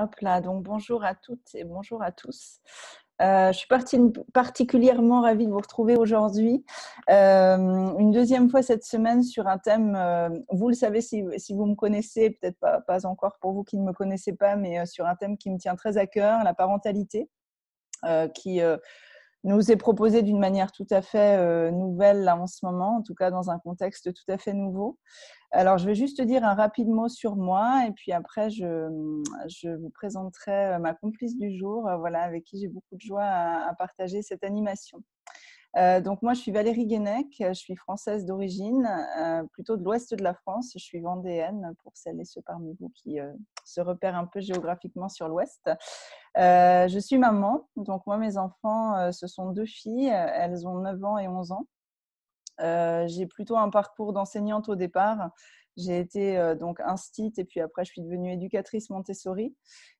Hop là, donc bonjour à toutes et bonjour à tous. Je suis particulièrement ravie de vous retrouver aujourd'hui. Une deuxième fois cette semaine sur un thème, vous le savez si vous me connaissez, peut-être pas encore pour vous qui ne me connaissez pas, mais sur un thème qui me tient très à cœur, la parentalité, qui nous est proposé d'une manière tout à fait nouvelle là en ce moment, en tout cas dans un contexte tout à fait nouveau. Alors, je vais juste dire un rapide mot sur moi et puis après, je vous présenterai ma complice du jour, voilà, avec qui j'ai beaucoup de joie à partager cette animation. Donc, moi, je suis Valérie Guénec, je suis française d'origine, plutôt de l'ouest de la France. Je suis vendéenne, pour celles et ceux parmi vous qui se repèrent un peu géographiquement sur l'ouest. Je suis maman, donc moi, mes enfants, ce sont deux filles, elles ont 9 ans et 11 ans. J'ai plutôt un parcours d'enseignante au départ. J'ai été donc instite et puis après, je suis devenue éducatrice Montessori.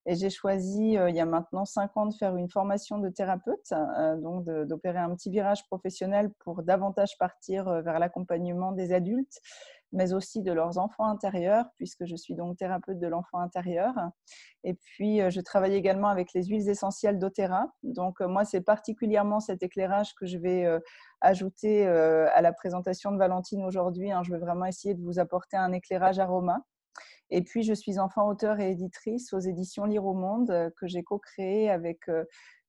Et j'ai choisi, il y a maintenant 5 ans, de faire une formation de thérapeute, donc d'opérer un petit virage professionnel pour davantage partir vers l'accompagnement des adultes, mais aussi de leurs enfants intérieurs, puisque je suis donc thérapeute de l'enfant intérieur. Et puis, je travaille également avec les huiles essentielles d'Otera. Donc, moi, c'est particulièrement cet éclairage que je vais ajouter à la présentation de Valentine aujourd'hui. Je veux vraiment essayer de vous apporter un éclairage aroma. Et puis, je suis enfant, auteure et éditrice aux éditions Lire au Monde, que j'ai co-créé avec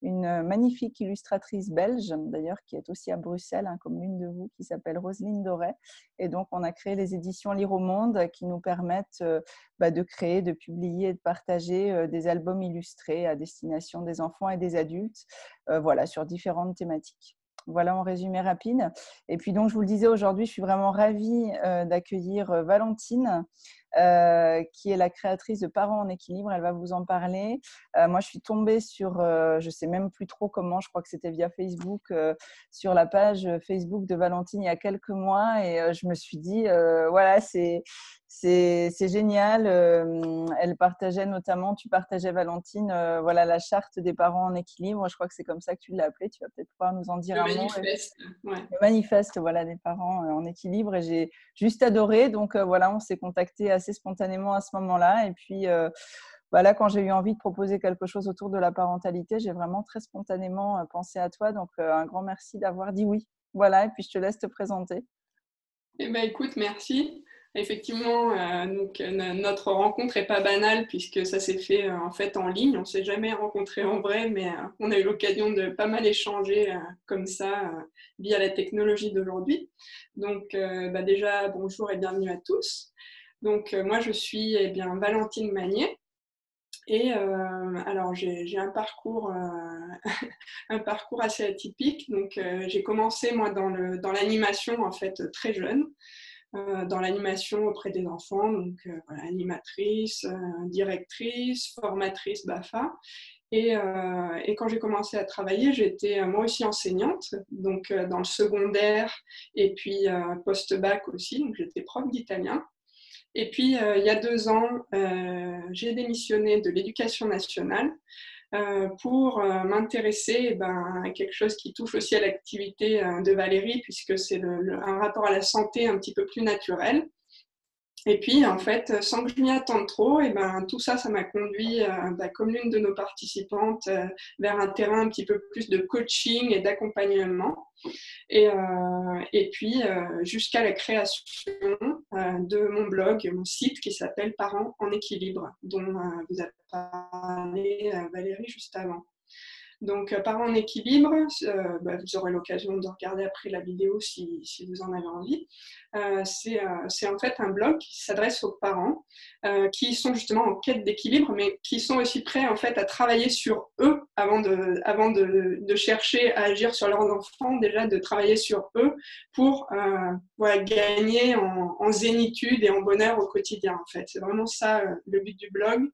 une magnifique illustratrice belge, d'ailleurs, qui est aussi à Bruxelles, comme l'une de vous, qui s'appelle Roselyne Doré. Et donc, on a créé les éditions Lire au Monde qui nous permettent de créer, de publier et de partager des albums illustrés à destination des enfants et des adultes, voilà, sur différentes thématiques. Voilà en résumé rapide. Et puis donc, je vous le disais, aujourd'hui, je suis vraiment ravie d'accueillir Valentine, qui est la créatrice de Parents en équilibre. Elle va vous en parler. Moi, je suis tombée sur, je ne sais même plus trop comment, je crois que c'était via Facebook, sur la page Facebook de Valentine il y a quelques mois. Et je me suis dit, voilà, c'est génial. Elle partageait notamment, tu partageais Valentine, voilà, la charte des parents en équilibre. Je crois que c'est comme ça que tu l'as appelée. Tu vas peut-être pouvoir nous en dire Le un mot. manifeste, ouais. Le manifeste, voilà, des parents en équilibre. Et j'ai juste adoré. Donc voilà, on s'est contacté assez spontanément à ce moment-là. Et puis voilà, quand j'ai eu envie de proposer quelque chose autour de la parentalité, j'ai vraiment très spontanément pensé à toi. Donc un grand merci d'avoir dit oui. Voilà, et puis je te laisse te présenter. Eh ben, écoute, merci. Effectivement, notre rencontre n'est pas banale puisque ça s'est fait en fait en ligne. On ne s'est jamais rencontrés en vrai, mais on a eu l'occasion de pas mal échanger comme ça via la technologie d'aujourd'hui. Donc, déjà, bonjour et bienvenue à tous. Donc, moi, je suis Valentine Magnier. Et alors, j'ai un parcours, un parcours assez atypique. Donc, j'ai commencé, moi, dans l'animation, en fait, très jeune, dans l'animation auprès des enfants. Donc, voilà, animatrice, directrice, formatrice BAFA. Et quand j'ai commencé à travailler, j'étais moi aussi enseignante, donc dans le secondaire et puis post-bac aussi. Donc, j'étais prof d'italien. Et puis, il y a 2 ans, j'ai démissionné de l'Éducation nationale pour m'intéresser à quelque chose qui touche aussi à l'activité de Valérie, puisque c'est un rapport à la santé un petit peu plus naturel. Et puis, en fait, sans que je m'y attende trop, tout ça, ça m'a conduit, comme l'une de nos participantes, vers un terrain un petit peu plus de coaching et d'accompagnement. Et puis, jusqu'à la création de mon blog, mon site qui s'appelle Parents en équilibre, dont vous avez parlé, Valérie, juste avant. Donc, Parents en équilibre, vous aurez l'occasion de regarder après la vidéo si vous en avez envie. C'est en fait un blog qui s'adresse aux parents qui sont justement en quête d'équilibre, mais qui sont aussi prêts en fait à travailler sur eux avant de chercher à agir sur leurs enfants, déjà de travailler sur eux pour gagner en zénitude et en bonheur au quotidien. En fait, c'est vraiment ça le but du blog.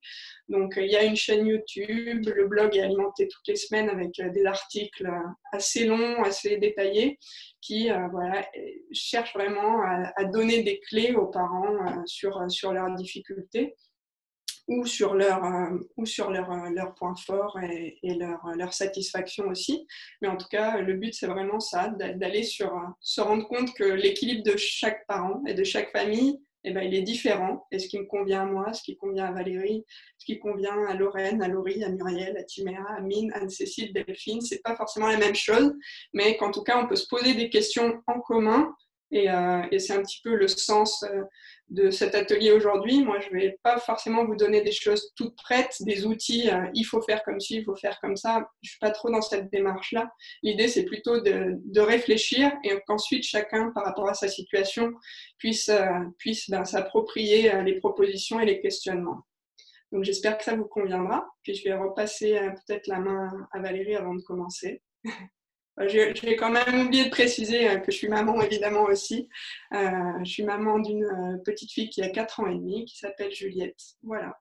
Donc, il y a une chaîne YouTube, le blog est alimenté toutes les semaines avec des articles assez longs, assez détaillés, qui cherchent vraiment à donner des clés aux parents sur leurs difficultés ou sur leurs points forts et leur satisfaction aussi. Mais en tout cas, le but, c'est vraiment ça, d'aller se rendre compte que l'équilibre de chaque parent et de chaque famille eh ben, il est différent. Et ce qui me convient à moi, ce qui convient à Valérie, ce qui convient à Lorraine, à Laurie, à Muriel, à Timéa, à Mine, à Anne-Cécile, Delphine, c'est pas forcément la même chose, mais qu'en tout cas, on peut se poser des questions en commun. Et c'est un petit peu le sens de cet atelier aujourd'hui. Moi, je ne vais pas forcément vous donner des choses toutes prêtes, des outils, il faut faire comme ci, il faut faire comme ça. Je ne suis pas trop dans cette démarche-là. L'idée, c'est plutôt de réfléchir et qu'ensuite, chacun, par rapport à sa situation, puisse s'approprier les propositions et les questionnements. Donc, j'espère que ça vous conviendra. Puis, je vais repasser peut-être la main à Valérie avant de commencer. J'ai quand même oublié de préciser que je suis maman, évidemment, aussi. Je suis maman d'une petite fille qui a 4 ans et demi, qui s'appelle Juliette. Voilà.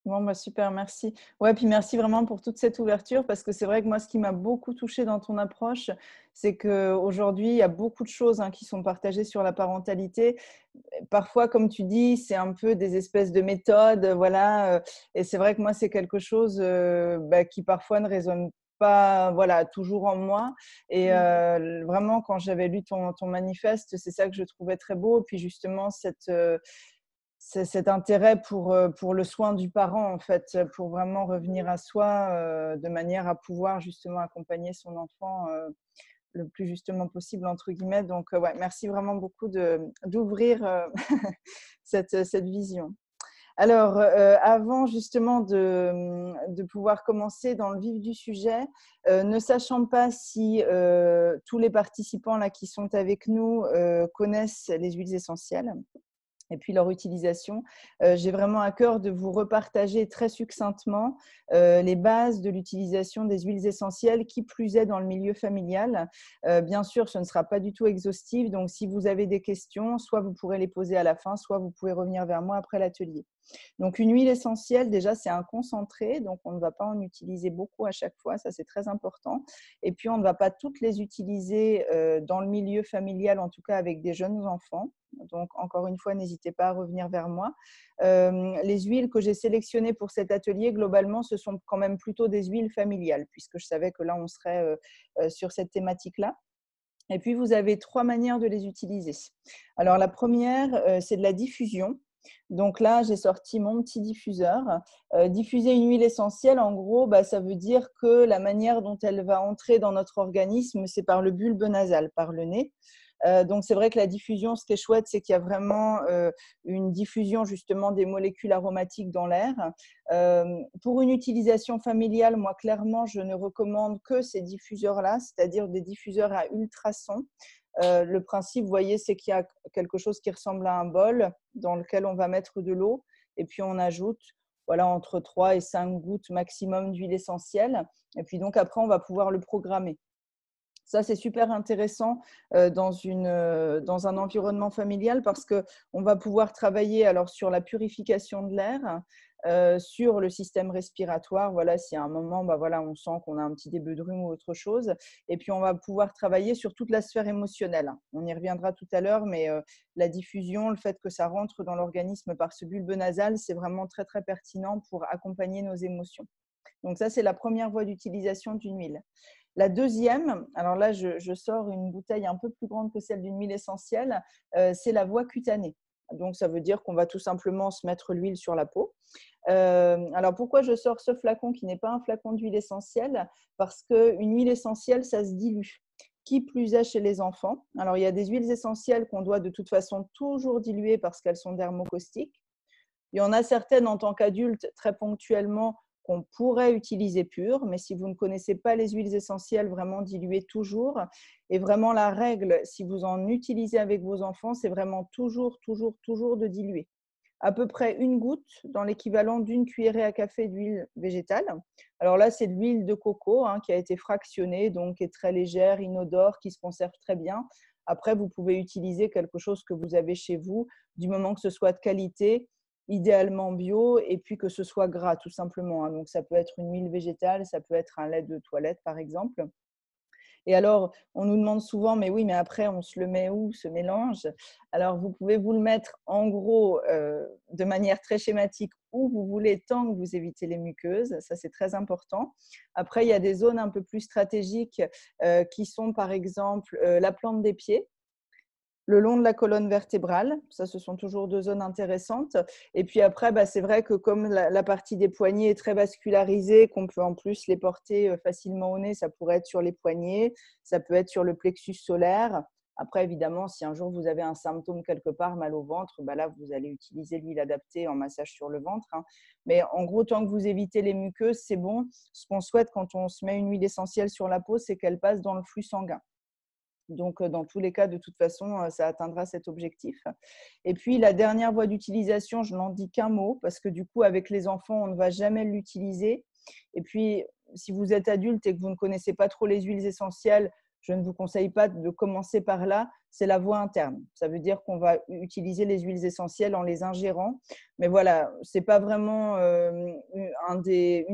Bon, bah super, merci. Ouais, puis merci vraiment pour toute cette ouverture, parce que c'est vrai que moi, ce qui m'a beaucoup touchée dans ton approche, c'est qu'aujourd'hui, il y a beaucoup de choses qui sont partagées sur la parentalité. Parfois, comme tu dis, c'est un peu des espèces de méthodes, voilà. Et c'est vrai que moi, c'est quelque chose qui parfois ne résonne pas, voilà, toujours en moi. Et vraiment, quand j'avais lu ton manifeste, c'est ça que je trouvais très beau. Puis justement, cet intérêt pour le soin du parent, en fait, pour vraiment revenir à soi de manière à pouvoir justement accompagner son enfant le plus justement possible, entre guillemets. Donc, ouais, merci vraiment beaucoup d'ouvrir cette vision. Alors, avant justement de pouvoir commencer dans le vif du sujet, ne sachant pas si tous les participants là qui sont avec nous connaissent les huiles essentielles et puis leur utilisation. J'ai vraiment à cœur de vous repartager très succinctement les bases de l'utilisation des huiles essentielles, qui plus est dans le milieu familial. Bien sûr, ce ne sera pas du tout exhaustif, donc si vous avez des questions, soit vous pourrez les poser à la fin, soit vous pouvez revenir vers moi après l'atelier. Donc, une huile essentielle, déjà, c'est un concentré, donc on ne va pas en utiliser beaucoup à chaque fois, ça c'est très important. Et puis, on ne va pas toutes les utiliser dans le milieu familial, en tout cas avec des jeunes enfants. Donc, encore une fois, n'hésitez pas à revenir vers moi. Les huiles que j'ai sélectionnées pour cet atelier, globalement, ce sont quand même plutôt des huiles familiales, puisque je savais que là, on serait sur cette thématique-là. Et puis, vous avez 3 manières de les utiliser. Alors, la première, c'est de la diffusion. Donc là, j'ai sorti mon petit diffuseur. Diffuser une huile essentielle, en gros, ça veut dire que la manière dont elle va entrer dans notre organisme, c'est par le bulbe nasal, par le nez. Donc, c'est vrai que la diffusion, ce qui est chouette, c'est qu'il y a vraiment une diffusion justement des molécules aromatiques dans l'air. Pour une utilisation familiale, moi, clairement, je ne recommande que ces diffuseurs-là, c'est-à-dire des diffuseurs à ultrasons. Le principe, vous voyez, c'est qu'il y a quelque chose qui ressemble à un bol dans lequel on va mettre de l'eau et puis on ajoute entre 3 et 5 gouttes maximum d'huile essentielle. Et puis donc après, on va pouvoir le programmer. Ça, c'est super intéressant dans un environnement familial, parce qu'on va pouvoir travailler alors sur la purification de l'air, sur le système respiratoire. Voilà, si à un moment, on sent qu'on a un petit début de rhume ou autre chose. Et puis, on va pouvoir travailler sur toute la sphère émotionnelle. On y reviendra tout à l'heure, mais la diffusion, le fait que ça rentre dans l'organisme par ce bulbe nasal, c'est vraiment très, très pertinent pour accompagner nos émotions. Donc ça, c'est la première voie d'utilisation d'une huile. La deuxième, alors là, je sors une bouteille un peu plus grande que celle d'une huile essentielle, c'est la voie cutanée. Donc, ça veut dire qu'on va tout simplement se mettre l'huile sur la peau. Alors, pourquoi je sors ce flacon qui n'est pas un flacon d'huile essentielle? Parce qu'une huile essentielle, ça se dilue. Qui plus est chez les enfants. Alors, il y a des huiles essentielles qu'on doit de toute façon toujours diluer parce qu'elles sont dermocaustiques. Il y en a certaines en tant qu'adulte, très ponctuellement, qu'on pourrait utiliser pures, mais si vous ne connaissez pas les huiles essentielles, vraiment diluez toujours. Et vraiment la règle, si vous en utilisez avec vos enfants, c'est vraiment toujours de diluer. À peu près 1 goutte dans l'équivalent d'une cuillerée à café d'huile végétale. Alors là, c'est de l'huile de coco qui a été fractionnée, donc qui est très légère, inodore, qui se conserve très bien. Après, vous pouvez utiliser quelque chose que vous avez chez vous, du moment que ce soit de qualité, idéalement bio, et puis que ce soit gras, tout simplement. Donc, ça peut être une huile végétale, ça peut être un lait de toilette, par exemple. Et alors, on nous demande souvent, mais oui, mais après, on se le met où, ce mélange? Alors, vous pouvez vous le mettre en gros de manière très schématique où vous voulez, tant que vous évitez les muqueuses. Ça, c'est très important. Après, il y a des zones un peu plus stratégiques qui sont, par exemple, la plante des pieds. le long de la colonne vertébrale. Ça, ce sont toujours deux zones intéressantes. Et puis après, c'est vrai que comme la partie des poignets est très vascularisée, qu'on peut en plus les porter facilement au nez, ça pourrait être sur les poignets, ça peut être sur le plexus solaire. Après, évidemment, si un jour vous avez un symptôme quelque part, mal au ventre, là, vous allez utiliser l'huile adaptée en massage sur le ventre. Mais en gros, tant que vous évitez les muqueuses, c'est bon. Ce qu'on souhaite quand on se met une huile essentielle sur la peau, c'est qu'elle passe dans le flux sanguin. Donc, dans tous les cas, de toute façon, ça atteindra cet objectif. Et puis, la dernière voie d'utilisation, je n'en dis qu'un mot parce que du coup, avec les enfants, on ne va jamais l'utiliser. Et puis, si vous êtes adulte et que vous ne connaissez pas trop les huiles essentielles, je ne vous conseille pas de commencer par là. C'est la voie interne. Ça veut dire qu'on va utiliser les huiles essentielles en les ingérant. Mais voilà, ce n'est pas vraiment un des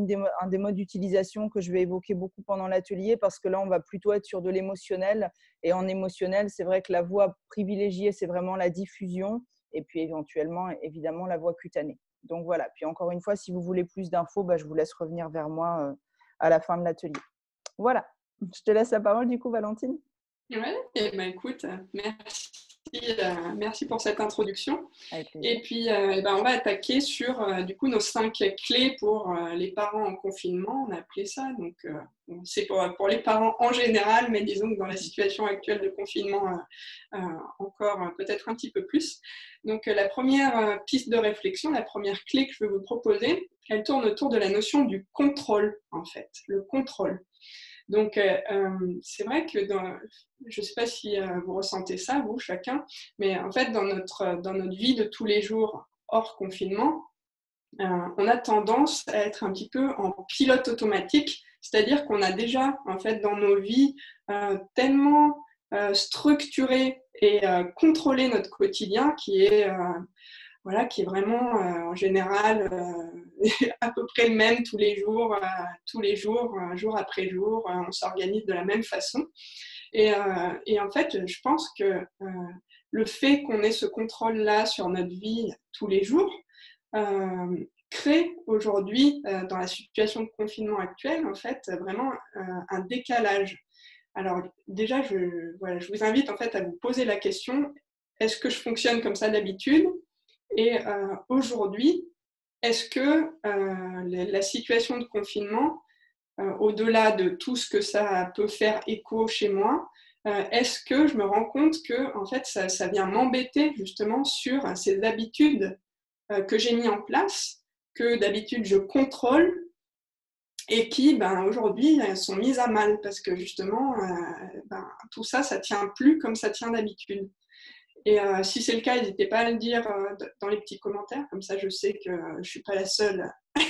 modes d'utilisation que je vais évoquer beaucoup pendant l'atelier parce que là, on va plutôt être sur de l'émotionnel. Et en émotionnel, c'est vrai que la voie privilégiée, c'est vraiment la diffusion et puis éventuellement, évidemment, la voie cutanée. Donc voilà. Puis encore une fois, si vous voulez plus d'infos, je vous laisse revenir vers moi à la fin de l'atelier. Voilà. Je te laisse la parole du coup, Valentine. Oui, écoute, merci pour cette introduction. Et puis, on va attaquer sur du coup nos 5 clés pour les parents en confinement, on a appelé ça. Donc, c'est pour les parents en général, mais disons que dans la situation actuelle de confinement, encore peut-être un petit peu plus. Donc, la première piste de réflexion, la première clé que je vais vous proposer, elle tourne autour de la notion du contrôle, en fait, le contrôle. Donc, c'est vrai que je ne sais pas si vous ressentez ça, vous, chacun, mais en fait, dans notre vie de tous les jours hors confinement, on a tendance à être un petit peu en pilote automatique, c'est-à-dire qu'on a déjà, en fait, dans nos vies, tellement structuré et contrôlé notre quotidien qui est vraiment en général à peu près le même tous les jours, jour après jour, on s'organise de la même façon. Et en fait, je pense que le fait qu'on ait ce contrôle-là sur notre vie tous les jours crée aujourd'hui, dans la situation de confinement actuelle, en fait, vraiment un décalage. Alors déjà, je vous invite en fait à vous poser la question, est-ce que je fonctionne comme ça d'habitude ? Et aujourd'hui, est-ce que la situation de confinement, au-delà de tout ce que ça peut faire écho chez moi, est-ce que je me rends compte que en fait, ça vient m'embêter justement sur ces habitudes que j'ai mis en place, que d'habitude je contrôle et qui aujourd'hui sont mises à mal parce que justement tout ça tient plus comme ça tient d'habitude. Et si c'est le cas, n'hésitez pas à le dire dans les petits commentaires, comme ça je sais que je ne suis pas la seule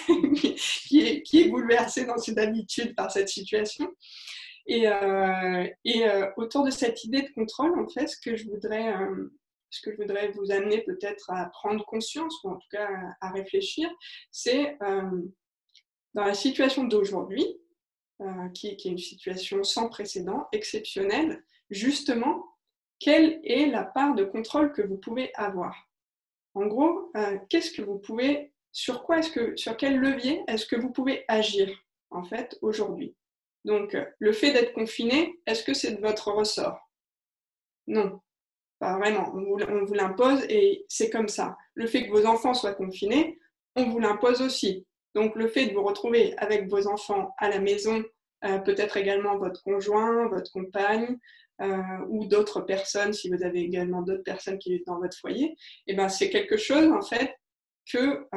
qui est bouleversée dans ses habitudes par cette situation. Et autour de cette idée de contrôle, en fait, ce que je voudrais vous amener peut-être à prendre conscience, ou en tout cas à réfléchir, c'est dans la situation d'aujourd'hui, qui est une situation sans précédent, exceptionnelle, justement, quelle est la part de contrôle que vous pouvez avoir ? En gros, qu'est-ce que vous pouvez, sur quel levier est-ce que vous pouvez agir, en fait, aujourd'hui ? Donc, le fait d'être confiné, est-ce que c'est de votre ressort ? Non, pas vraiment. On vous l'impose et c'est comme ça. Le fait que vos enfants soient confinés, on vous l'impose aussi. Donc, le fait de vous retrouver avec vos enfants à la maison, peut-être également votre conjoint, votre compagne, ou d'autres personnes, si vous avez également d'autres personnes qui vivent dans votre foyer, c'est quelque chose, en fait, que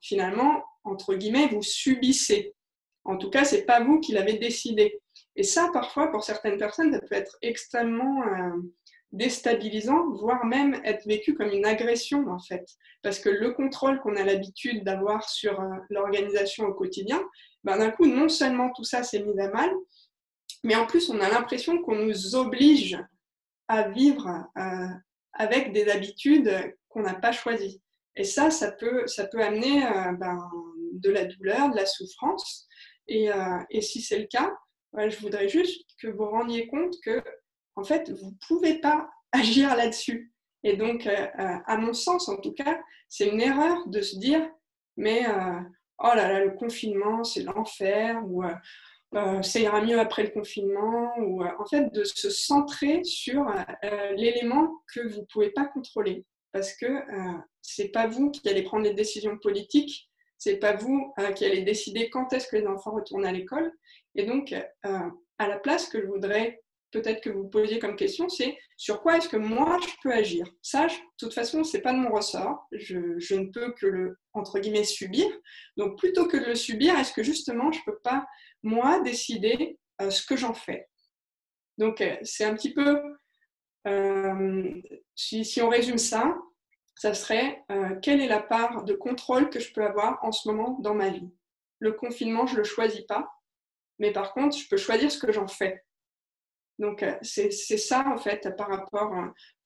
finalement, entre guillemets, vous subissez. En tout cas, ce n'est pas vous qui l'avez décidé. Et ça, parfois, pour certaines personnes, ça peut être extrêmement déstabilisant, voire même être vécu comme une agression, en fait. Parce que le contrôle qu'on a l'habitude d'avoir sur l'organisation au quotidien, d'un coup, non seulement tout ça s'est mis à mal, mais en plus, on a l'impression qu'on nous oblige à vivre avec des habitudes qu'on n'a pas choisies. Et ça peut amener de la douleur, de la souffrance. Et si c'est le cas, je voudrais juste que vous rendiez compte que, en fait, vous ne pouvez pas agir là-dessus. Et donc, à mon sens, en tout cas, c'est une erreur de se dire, mais oh là là, le confinement, c'est l'enfer, ou ça ira mieux après le confinement, ou en fait de se centrer sur l'élément que vous ne pouvez pas contrôler, parce que c'est pas vous qui allez prendre les décisions politiques, c'est pas vous qui allez décider quand est-ce que les enfants retournent à l'école. Et donc, à la place, que je voudrais peut-être que vous posiez comme question, c'est sur quoi est-ce que moi je peux agir. Ça, de toute façon, c'est pas de mon ressort. Je ne peux que le, entre guillemets, subir. Donc, plutôt que de le subir, est-ce que justement, je peux pas, moi, décider ce que j'en fais. Donc, c'est un petit peu, si on résume ça, ça serait quelle est la part de contrôle que je peux avoir en ce moment dans ma vie. Le confinement, je ne le choisis pas, mais par contre, je peux choisir ce que j'en fais. Donc, c'est ça, en fait, par rapport,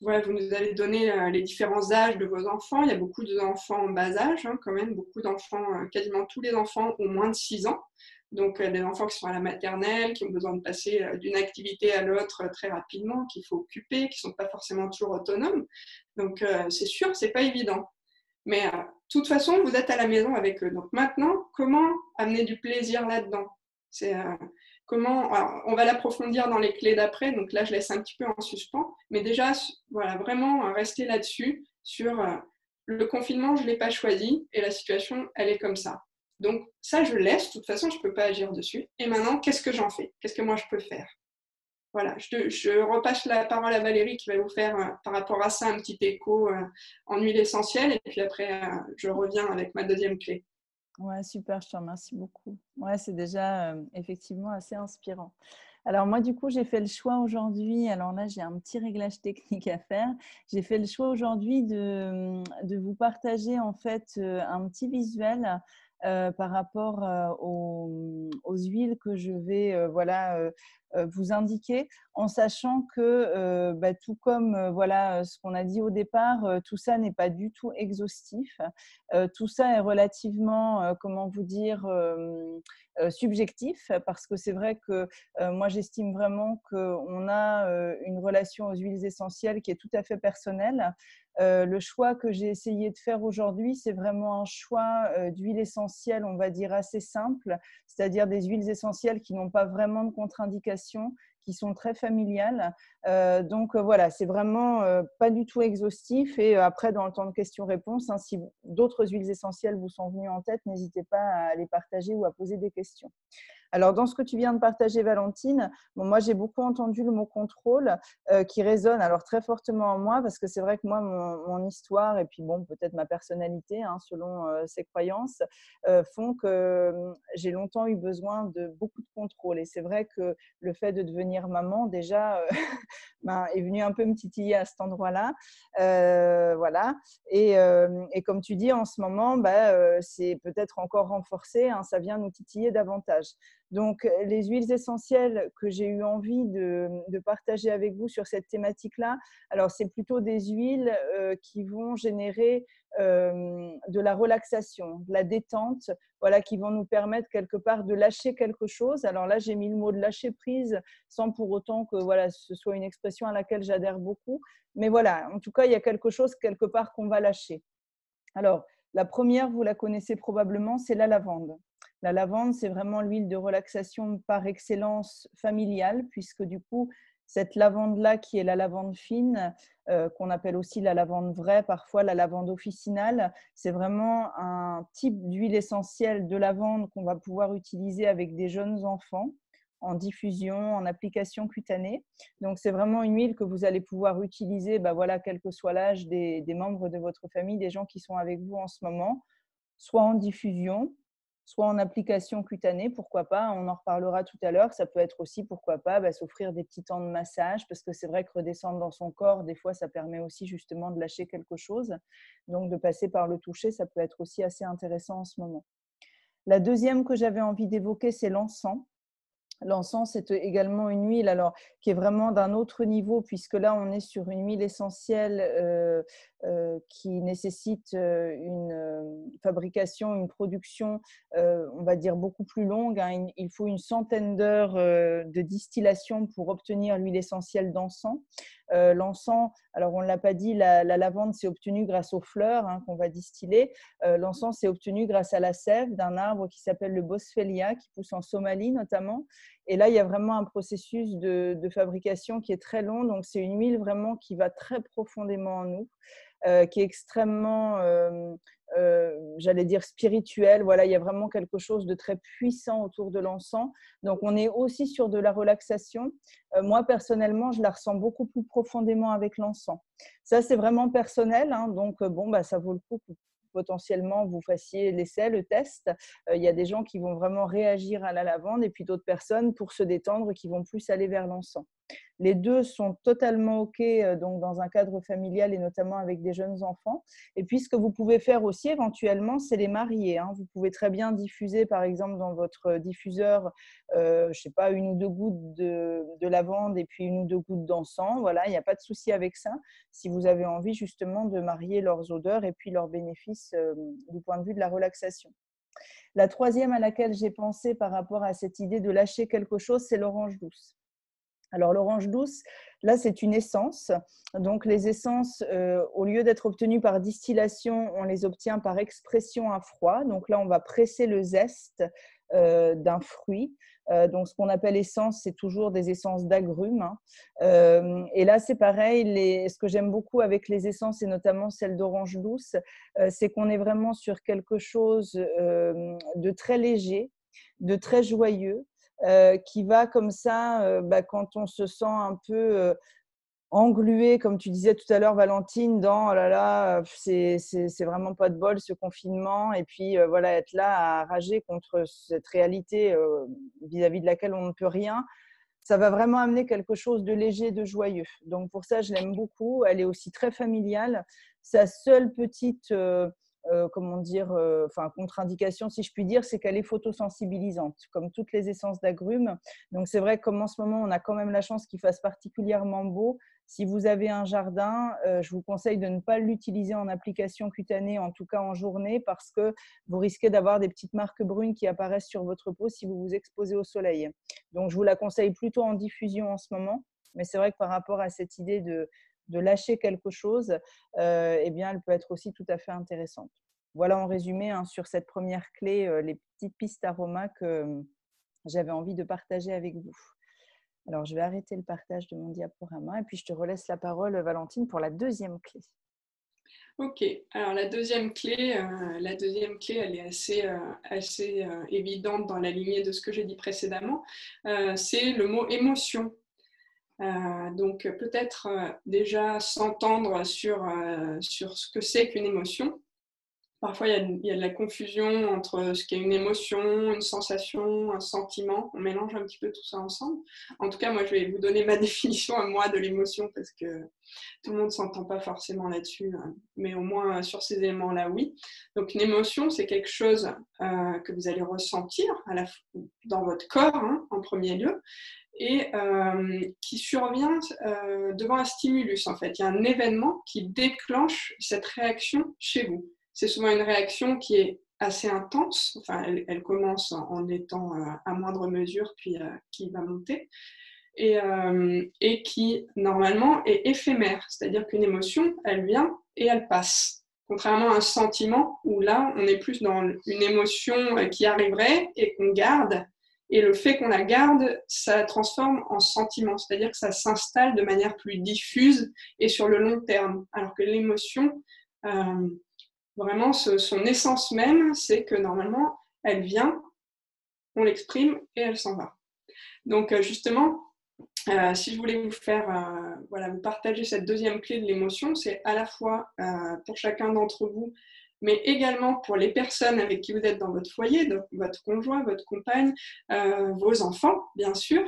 voilà, vous nous avez donné les différents âges de vos enfants. Il y a beaucoup d'enfants en bas âge, hein, quand même, beaucoup d'enfants, quasiment tous les enfants ont moins de 6 ans. Donc, des enfants qui sont à la maternelle, qui ont besoin de passer d'une activité à l'autre très rapidement, qu'il faut occuper, qui ne sont pas forcément toujours autonomes. Donc, c'est sûr, ce n'est pas évident. Mais de toute façon, vous êtes à la maison avec eux. Donc maintenant, comment amener du plaisir là-dedans? C'est comment, alors, on va l'approfondir dans les clés d'après, donc là je laisse un petit peu en suspens, mais déjà, voilà, vraiment rester là-dessus, sur le confinement, je ne l'ai pas choisi, et la situation, elle est comme ça. Donc ça, je laisse, de toute façon, je ne peux pas agir dessus. Et maintenant, qu'est-ce que j'en fais? Qu'est-ce que moi je peux faire? Voilà, je repasse la parole à Valérie qui va vous faire par rapport à ça un petit écho en huile essentielle, et puis après, je reviens avec ma deuxième clé. Ouais, super, je te remercie beaucoup. Ouais, c'est déjà effectivement assez inspirant. Alors moi, du coup, j'ai fait le choix aujourd'hui, alors là, j'ai un petit réglage technique à faire. J'ai fait le choix aujourd'hui de vous partager en fait un petit visuel par rapport aux huiles que je vais vous indiquer, en sachant que tout comme voilà ce qu'on a dit au départ, tout ça n'est pas du tout exhaustif. Tout ça est relativement, comment vous dire, subjectif, parce que c'est vrai que moi, j'estime vraiment qu'on a une relation aux huiles essentielles qui est tout à fait personnelle. Le choix que j'ai essayé de faire aujourd'hui, c'est vraiment un choix d'huile essentielle, on va dire, assez simple, c'est-à-dire des huiles essentielles qui n'ont pas vraiment de contre-indications, qui sont très familiales. Donc voilà, c'est vraiment pas du tout exhaustif. Et après, dans le temps de questions-réponses, hein, si d'autres huiles essentielles vous sont venues en tête, n'hésitez pas à les partager ou à poser des questions. Alors, dans ce que tu viens de partager, Valentine, bon, moi, j'ai beaucoup entendu le mot contrôle qui résonne alors très fortement en moi, parce que c'est vrai que moi, mon histoire et puis bon, peut-être ma personnalité, hein, selon ses croyances, font que j'ai longtemps eu besoin de beaucoup de contrôle. Et c'est vrai que le fait de devenir maman, déjà, est venu un peu me titiller à cet endroit-là. Voilà. Et comme tu dis, en ce moment, c'est peut-être encore renforcé, hein, ça vient nous titiller davantage. Donc, les huiles essentielles que j'ai eu envie de partager avec vous sur cette thématique-là, alors c'est plutôt des huiles qui vont générer de la relaxation, de la détente, voilà, qui vont nous permettre quelque part de lâcher quelque chose. Alors là, j'ai mis le mot de lâcher prise, sans pour autant que voilà, ce soit une expression à laquelle j'adhère beaucoup. Mais voilà, en tout cas, il y a quelque chose quelque part qu'on va lâcher. Alors, la première, vous la connaissez probablement, c'est la lavande. La lavande, c'est vraiment l'huile de relaxation par excellence familiale, puisque du coup, cette lavande-là, qui est la lavande fine, qu'on appelle aussi la lavande vraie, parfois la lavande officinale, c'est vraiment un type d'huile essentielle de lavande qu'on va pouvoir utiliser avec des jeunes enfants en diffusion, en application cutanée. Donc, c'est vraiment une huile que vous allez pouvoir utiliser, voilà, quel que soit l'âge des membres de votre famille, des gens qui sont avec vous en ce moment, soit en diffusion, soit en application cutanée, pourquoi pas, on en reparlera tout à l'heure. Ça peut être aussi, pourquoi pas, s'offrir des petits temps de massage, parce que c'est vrai que redescendre dans son corps, des fois, ça permet aussi justement de lâcher quelque chose. Donc, de passer par le toucher, ça peut être aussi assez intéressant en ce moment. La deuxième que j'avais envie d'évoquer, c'est l'encens. L'encens, c'est également une huile alors, qui est vraiment d'un autre niveau, puisque là, on est sur une huile essentielle qui nécessite une fabrication, une production, on va dire, beaucoup plus longue. Hein. Il faut une centaine d'heures de distillation pour obtenir l'huile essentielle d'encens. L'encens, alors on ne l'a pas dit, la lavande c'est obtenu grâce aux fleurs hein, qu'on va distiller. L'encens c'est obtenu grâce à la sève d'un arbre qui s'appelle le Boswellia, qui pousse en Somalie notamment. Et là, il y a vraiment un processus de fabrication qui est très long. Donc, c'est une huile vraiment qui va très profondément en nous, qui est extrêmement, j'allais dire, spirituelle. Voilà, il y a vraiment quelque chose de très puissant autour de l'encens. Donc, on est aussi sur de la relaxation. Moi, personnellement, je la ressens beaucoup plus profondément avec l'encens. Ça, c'est vraiment personnel. Hein, donc, bon, bah, ça vaut le coup potentiellement vous fassiez l'essai, le test. Il y a des gens qui vont vraiment réagir à la lavande et puis d'autres personnes, pour se détendre, qui vont plus aller vers l'encens. Les deux sont totalement OK donc dans un cadre familial et notamment avec des jeunes enfants. Et puis, ce que vous pouvez faire aussi éventuellement, c'est les marier. Hein. Vous pouvez très bien diffuser, par exemple, dans votre diffuseur, je ne sais pas, 1 ou 2 gouttes de lavande et puis 1 ou 2 gouttes d'encens. Voilà, il n'y a pas de souci avec ça. Si vous avez envie justement de marier leurs odeurs et puis leurs bénéfices du point de vue de la relaxation. La troisième à laquelle j'ai pensé par rapport à cette idée de lâcher quelque chose, c'est l'orange douce. Alors, l'orange douce, là, c'est une essence. Donc, les essences, au lieu d'être obtenues par distillation, on les obtient par expression à froid. Donc là, on va presser le zeste d'un fruit. Donc, ce qu'on appelle essence, c'est toujours des essences d'agrumes. Hein. Et là, c'est pareil. Ce que j'aime beaucoup avec les essences, et notamment celle d'orange douce, c'est qu'on est vraiment sur quelque chose de très léger, de très joyeux. Qui va comme ça, quand on se sent un peu englué, comme tu disais tout à l'heure, Valentine, dans « oh là là, c'est vraiment pas de bol ce confinement », et puis voilà, être là à rager contre cette réalité vis-à-vis de laquelle on ne peut rien. Ça va vraiment amener quelque chose de léger, de joyeux. Donc pour ça, je l'aime beaucoup. Elle est aussi très familiale. Sa seule petite comment dire, contre-indication, si je puis dire, c'est qu'elle est photosensibilisante, comme toutes les essences d'agrumes. Donc, c'est vrai qu'en ce moment, on a quand même la chance qu'il fasse particulièrement beau. Si vous avez un jardin, je vous conseille de ne pas l'utiliser en application cutanée, en tout cas en journée, parce que vous risquez d'avoir des petites marques brunes qui apparaissent sur votre peau si vous vous exposez au soleil. Donc, je vous la conseille plutôt en diffusion en ce moment. Mais c'est vrai que par rapport à cette idée de lâcher quelque chose, eh bien, elle peut être aussi tout à fait intéressante. Voilà en résumé hein, sur cette première clé, les petites pistes aromas que j'avais envie de partager avec vous. Alors, je vais arrêter le partage de mon diaporama et puis je te relaisse la parole, Valentine, pour la deuxième clé. Ok, alors la deuxième clé, elle est assez évidente dans la lignée de ce que j'ai dit précédemment. C'est le mot émotion. Donc peut-être déjà s'entendre sur ce que c'est qu'une émotion. Parfois, il y a de la confusion entre ce qu'est une émotion, une sensation, un sentiment. On mélange un petit peu tout ça ensemble. En tout cas, moi, je vais vous donner ma définition à moi de l'émotion parce que tout le monde ne s'entend pas forcément là-dessus, mais au moins sur ces éléments-là, oui. Donc, une émotion, c'est quelque chose que vous allez ressentir dans votre corps, hein, en premier lieu, et qui survient devant un stimulus, en fait. Il y a un événement qui déclenche cette réaction chez vous. C'est souvent une réaction qui est assez intense, enfin, elle commence en étant à moindre mesure, puis qui va monter, et qui, normalement, est éphémère. C'est-à-dire qu'une émotion, elle vient et elle passe. Contrairement à un sentiment, où là, on est plus dans une émotion qui arriverait et qu'on garde, et le fait qu'on la garde, ça transforme en sentiment, c'est-à-dire que ça s'installe de manière plus diffuse et sur le long terme, alors que l'émotion... Vraiment, son essence même, c'est que normalement, elle vient, on l'exprime et elle s'en va. Donc justement, si je voulais vous partager cette deuxième clé de l'émotion, c'est à la fois pour chacun d'entre vous, mais également pour les personnes avec qui vous êtes dans votre foyer, donc votre conjoint, votre compagne, vos enfants, bien sûr.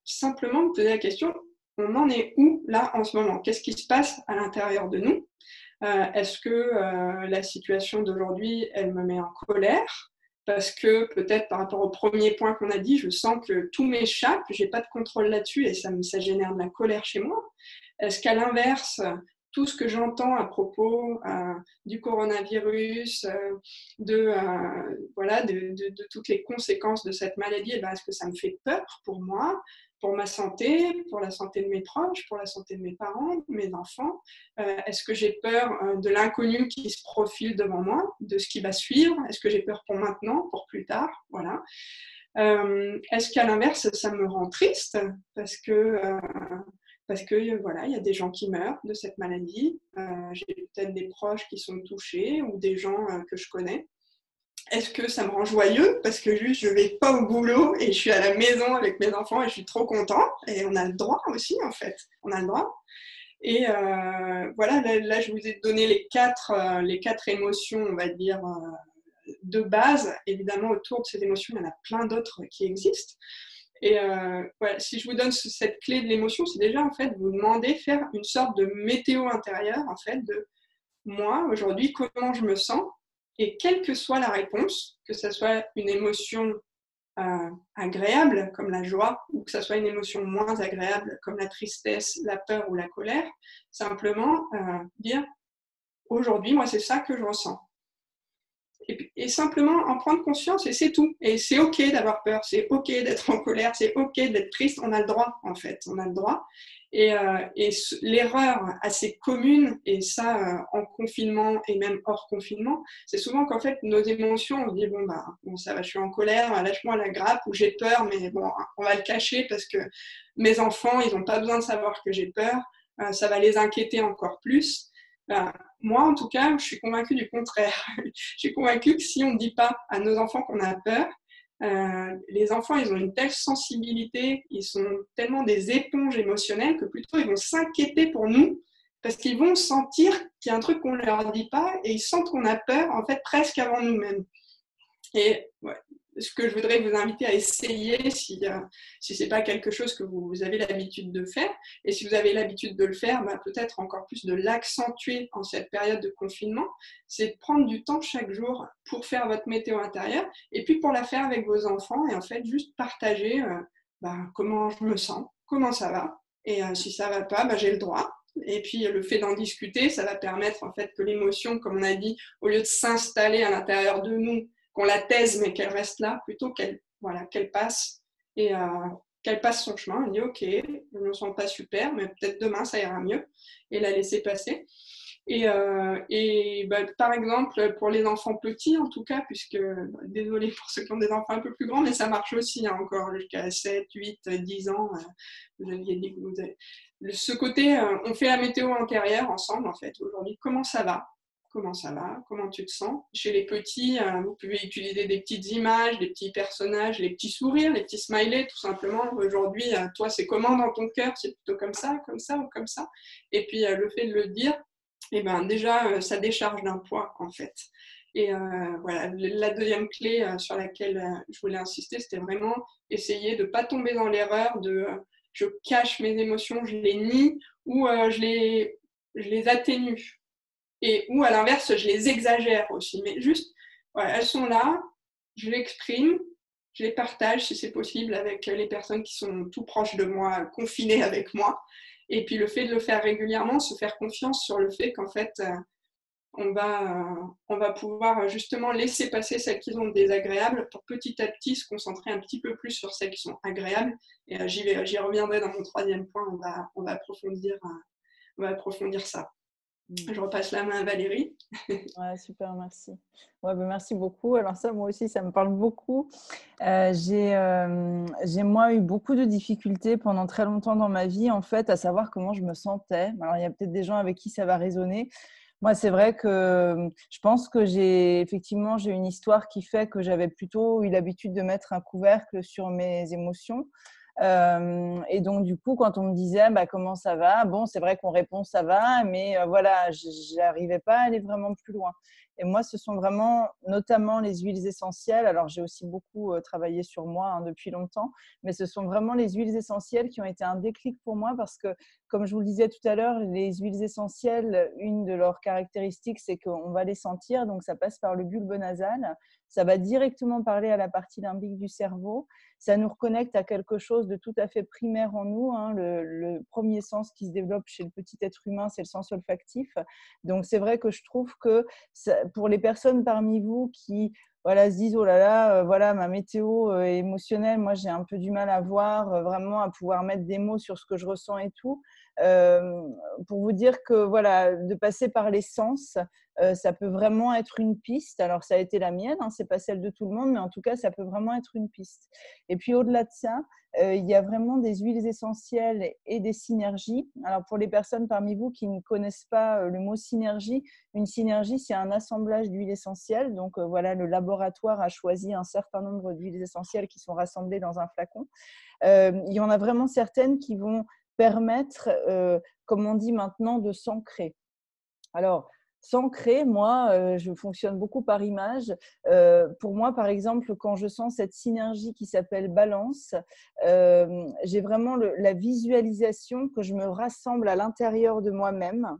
Simplement vous poser la question, on en est où là en ce moment? Qu'est-ce qui se passe à l'intérieur de nous? Est-ce que la situation d'aujourd'hui, elle me met en colère? Parce que peut-être par rapport au premier point qu'on a dit, je sens que tout m'échappe, je n'ai pas de contrôle là-dessus et ça génère de la colère chez moi. Est-ce qu'à l'inverse, tout ce que j'entends à propos du coronavirus, de toutes les conséquences de cette maladie, est-ce que ça me fait peur pour moi, pour ma santé, pour la santé de mes proches, pour la santé de mes parents, de mes enfants? Est-ce que j'ai peur de l'inconnu qui se profile devant moi, de ce qui va suivre? Est-ce que j'ai peur pour maintenant, pour plus tard? Voilà. Est-ce qu'à l'inverse, ça me rend triste parce que voilà, il y a des gens qui meurent de cette maladie. J'ai peut-être des proches qui sont touchés ou des gens que je connais. Est-ce que ça me rend joyeux parce que juste je vais pas au boulot et je suis à la maison avec mes enfants et je suis trop content? Et on a le droit aussi, en fait. On a le droit. Et voilà, là, je vous ai donné les quatre émotions, on va dire, de base. Évidemment, autour de ces émotions, il y en a plein d'autres qui existent. Et voilà, si je vous donne cette clé de l'émotion, c'est déjà en fait vous demander faire une sorte de météo intérieure, en fait, de moi aujourd'hui, comment je me sens, et quelle que soit la réponse, que ce soit une émotion agréable comme la joie, ou que ce soit une émotion moins agréable comme la tristesse, la peur ou la colère, simplement dire aujourd'hui, moi, c'est ça que je ressens. Et simplement en prendre conscience, et c'est tout. Et c'est OK d'avoir peur, c'est OK d'être en colère, c'est OK d'être triste, on a le droit, en fait, on a le droit. Et l'erreur assez commune, et ça en confinement et même hors confinement, c'est souvent qu'en fait nos émotions, on se dit bon ça va, je suis en colère, lâche-moi la grappe, ou j'ai peur, mais bon, on va le cacher parce que mes enfants, ils n'ont pas besoin de savoir que j'ai peur, ça va les inquiéter encore plus. Moi, en tout cas, je suis convaincue du contraire. Je suis convaincue que si on ne dit pas à nos enfants qu'on a peur, les enfants, ils ont une telle sensibilité, ils sont tellement des éponges émotionnelles que plutôt ils vont s'inquiéter pour nous parce qu'ils vont sentir qu'il y a un truc qu'on ne leur dit pas et ils sentent qu'on a peur, en fait, presque avant nous-mêmes. Et ouais, ce que je voudrais vous inviter à essayer, si ce n'est pas quelque chose que vous avez l'habitude de faire, et si vous avez l'habitude de le faire, peut-être encore plus de l'accentuer en cette période de confinement, c'est de prendre du temps chaque jour pour faire votre météo intérieure, et puis pour la faire avec vos enfants, et en fait juste partager comment je me sens, comment ça va, et si ça ne va pas, j'ai le droit. Et puis le fait d'en discuter, ça va permettre en fait que l'émotion, comme on a dit, au lieu de s'installer à l'intérieur de nous, qu'on la taise mais qu'elle reste là, plutôt qu'elle passe et qu'elle passe son chemin. Elle dit ok, je ne me sens pas super, mais peut-être demain ça ira mieux, et la laisser passer. Et par exemple, pour les enfants petits en tout cas, puisque, désolé pour ceux qui ont des enfants un peu plus grands, mais ça marche aussi encore jusqu'à 7, 8, 10 ans. Vous aviez dit que vous avez... Ce côté, on fait la météo intérieure ensemble en fait. Aujourd'hui, comment ça va ? Comment ça va? Comment tu te sens? Chez les petits, vous pouvez utiliser des petites images, des petits personnages, les petits sourires, les petits smileys, tout simplement. Aujourd'hui, toi, c'est comment dans ton cœur? C'est plutôt comme ça ou comme ça? Et puis, le fait de le dire, déjà, ça décharge d'un poids, en fait. Et voilà, la deuxième clé sur laquelle je voulais insister, c'était vraiment essayer de ne pas tomber dans l'erreur de je cache mes émotions, je les nie ou je les atténue. Ou à l'inverse, je les exagère aussi. Mais juste, voilà, elles sont là, je l'exprime, je les partage si c'est possible avec les personnes qui sont tout proches de moi, confinées avec moi. Et puis le fait de le faire régulièrement, se faire confiance sur le fait qu'en fait, on va pouvoir justement laisser passer celles qui sont désagréables pour petit à petit se concentrer un petit peu plus sur celles qui sont agréables. Et j'y reviendrai dans mon troisième point, on va approfondir ça. Je repasse la main à Valérie. Ouais, super, merci. Ouais, merci beaucoup. Alors ça, moi aussi, ça me parle beaucoup. J'ai moi eu beaucoup de difficultés pendant très longtemps dans ma vie, en fait, à savoir comment je me sentais. Alors, il y a peut-être des gens avec qui ça va résonner. Moi, c'est vrai que je pense que j'ai une histoire qui fait que j'avais plutôt eu l'habitude de mettre un couvercle sur mes émotions. Et donc, du coup, quand on me disait comment ça va, bon, c'est vrai qu'on répond ça va, mais voilà, je n'arrivais pas à aller vraiment plus loin. Et moi, ce sont vraiment notamment les huiles essentielles. Alors, j'ai aussi beaucoup travaillé sur moi depuis longtemps, mais ce sont vraiment les huiles essentielles qui ont été un déclic pour moi parce que, comme je vous le disais tout à l'heure, les huiles essentielles, une de leurs caractéristiques, c'est qu'on va les sentir. Donc, ça passe par le bulbe nasal. Ça va directement parler à la partie limbique du cerveau. Ça nous reconnecte à quelque chose de tout à fait primaire en nous. Le premier sens qui se développe chez le petit être humain, c'est le sens olfactif. Donc, c'est vrai que je trouve que pour les personnes parmi vous qui se disent « Oh là là, voilà, ma météo émotionnelle, moi, j'ai un peu du mal à voir, vraiment à pouvoir mettre des mots sur ce que je ressens et tout. » Pour vous dire que voilà, de passer par les sens, ça peut vraiment être une piste. Alors, ça a été la mienne, c'est pas celle de tout le monde, mais en tout cas, ça peut vraiment être une piste. Et puis, au-delà de ça, il y a vraiment des huiles essentielles et des synergies. Alors, pour les personnes parmi vous qui ne connaissent pas le mot synergie, une synergie, c'est un assemblage d'huiles essentielles. Donc, voilà, le laboratoire a choisi un certain nombre d'huiles essentielles qui sont rassemblées dans un flacon. Il y en a vraiment certaines qui vont permettre, comme on dit maintenant, de s'ancrer. Alors, s'ancrer, moi, je fonctionne beaucoup par image. Pour moi, par exemple, quand je sens cette synergie qui s'appelle balance, j'ai vraiment la visualisation que je me rassemble à l'intérieur de moi-même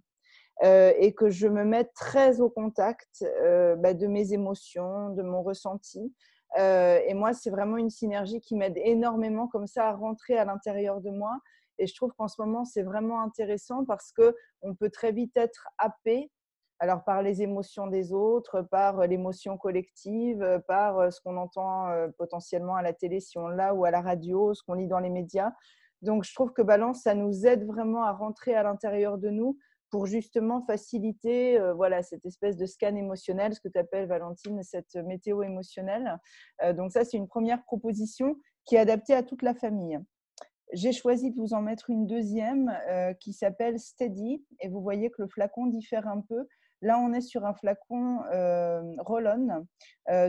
et que je me mets très au contact de mes émotions, de mon ressenti. Et moi, c'est vraiment une synergie qui m'aide énormément comme ça à rentrer à l'intérieur de moi. Et je trouve qu'en ce moment, c'est vraiment intéressant parce qu'on peut très vite être happé, alors par les émotions des autres, par l'émotion collective, par ce qu'on entend potentiellement à la télé si on l'a ou à la radio, ce qu'on lit dans les médias. Donc, je trouve que Balance, ça nous aide vraiment à rentrer à l'intérieur de nous pour justement faciliter cette espèce de scan émotionnel, ce que tu appelles, Valentine, cette météo émotionnelle. Donc ça, c'est une première proposition qui est adaptée à toute la famille. J'ai choisi de vous en mettre une deuxième qui s'appelle Steady et vous voyez que le flacon diffère un peu. Là, on est sur un flacon roll-on.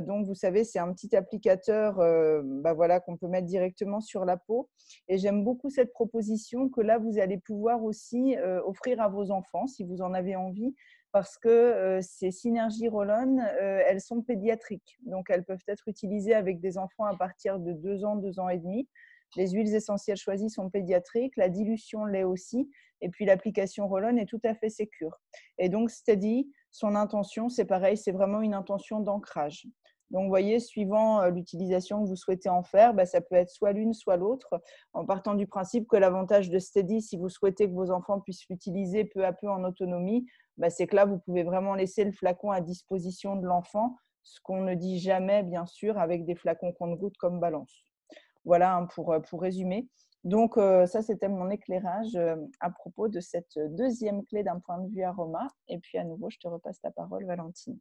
Donc, vous savez, c'est un petit applicateur qu'on peut mettre directement sur la peau. Et j'aime beaucoup cette proposition que là, vous allez pouvoir aussi offrir à vos enfants si vous en avez envie parce que ces synergies roll-on, elles sont pédiatriques. Donc, elles peuvent être utilisées avec des enfants à partir de 2 ans, 2 ans et demi. Les huiles essentielles choisies sont pédiatriques, la dilution l'est aussi, et puis l'application roll-on est tout à fait sécure. Et donc, Steady, son intention, c'est pareil, c'est vraiment une intention d'ancrage. Donc, vous voyez, suivant l'utilisation que vous souhaitez en faire, ça peut être soit l'une, soit l'autre, en partant du principe que l'avantage de Steady, si vous souhaitez que vos enfants puissent l'utiliser peu à peu en autonomie, c'est que là, vous pouvez vraiment laisser le flacon à disposition de l'enfant, ce qu'on ne dit jamais, bien sûr, avec des flacons compte-gouttes comme Balance. Voilà pour résumer. Donc, ça, c'était mon éclairage à propos de cette deuxième clé d'un point de vue aroma. Et puis, à nouveau, je te repasse la parole, Valentine.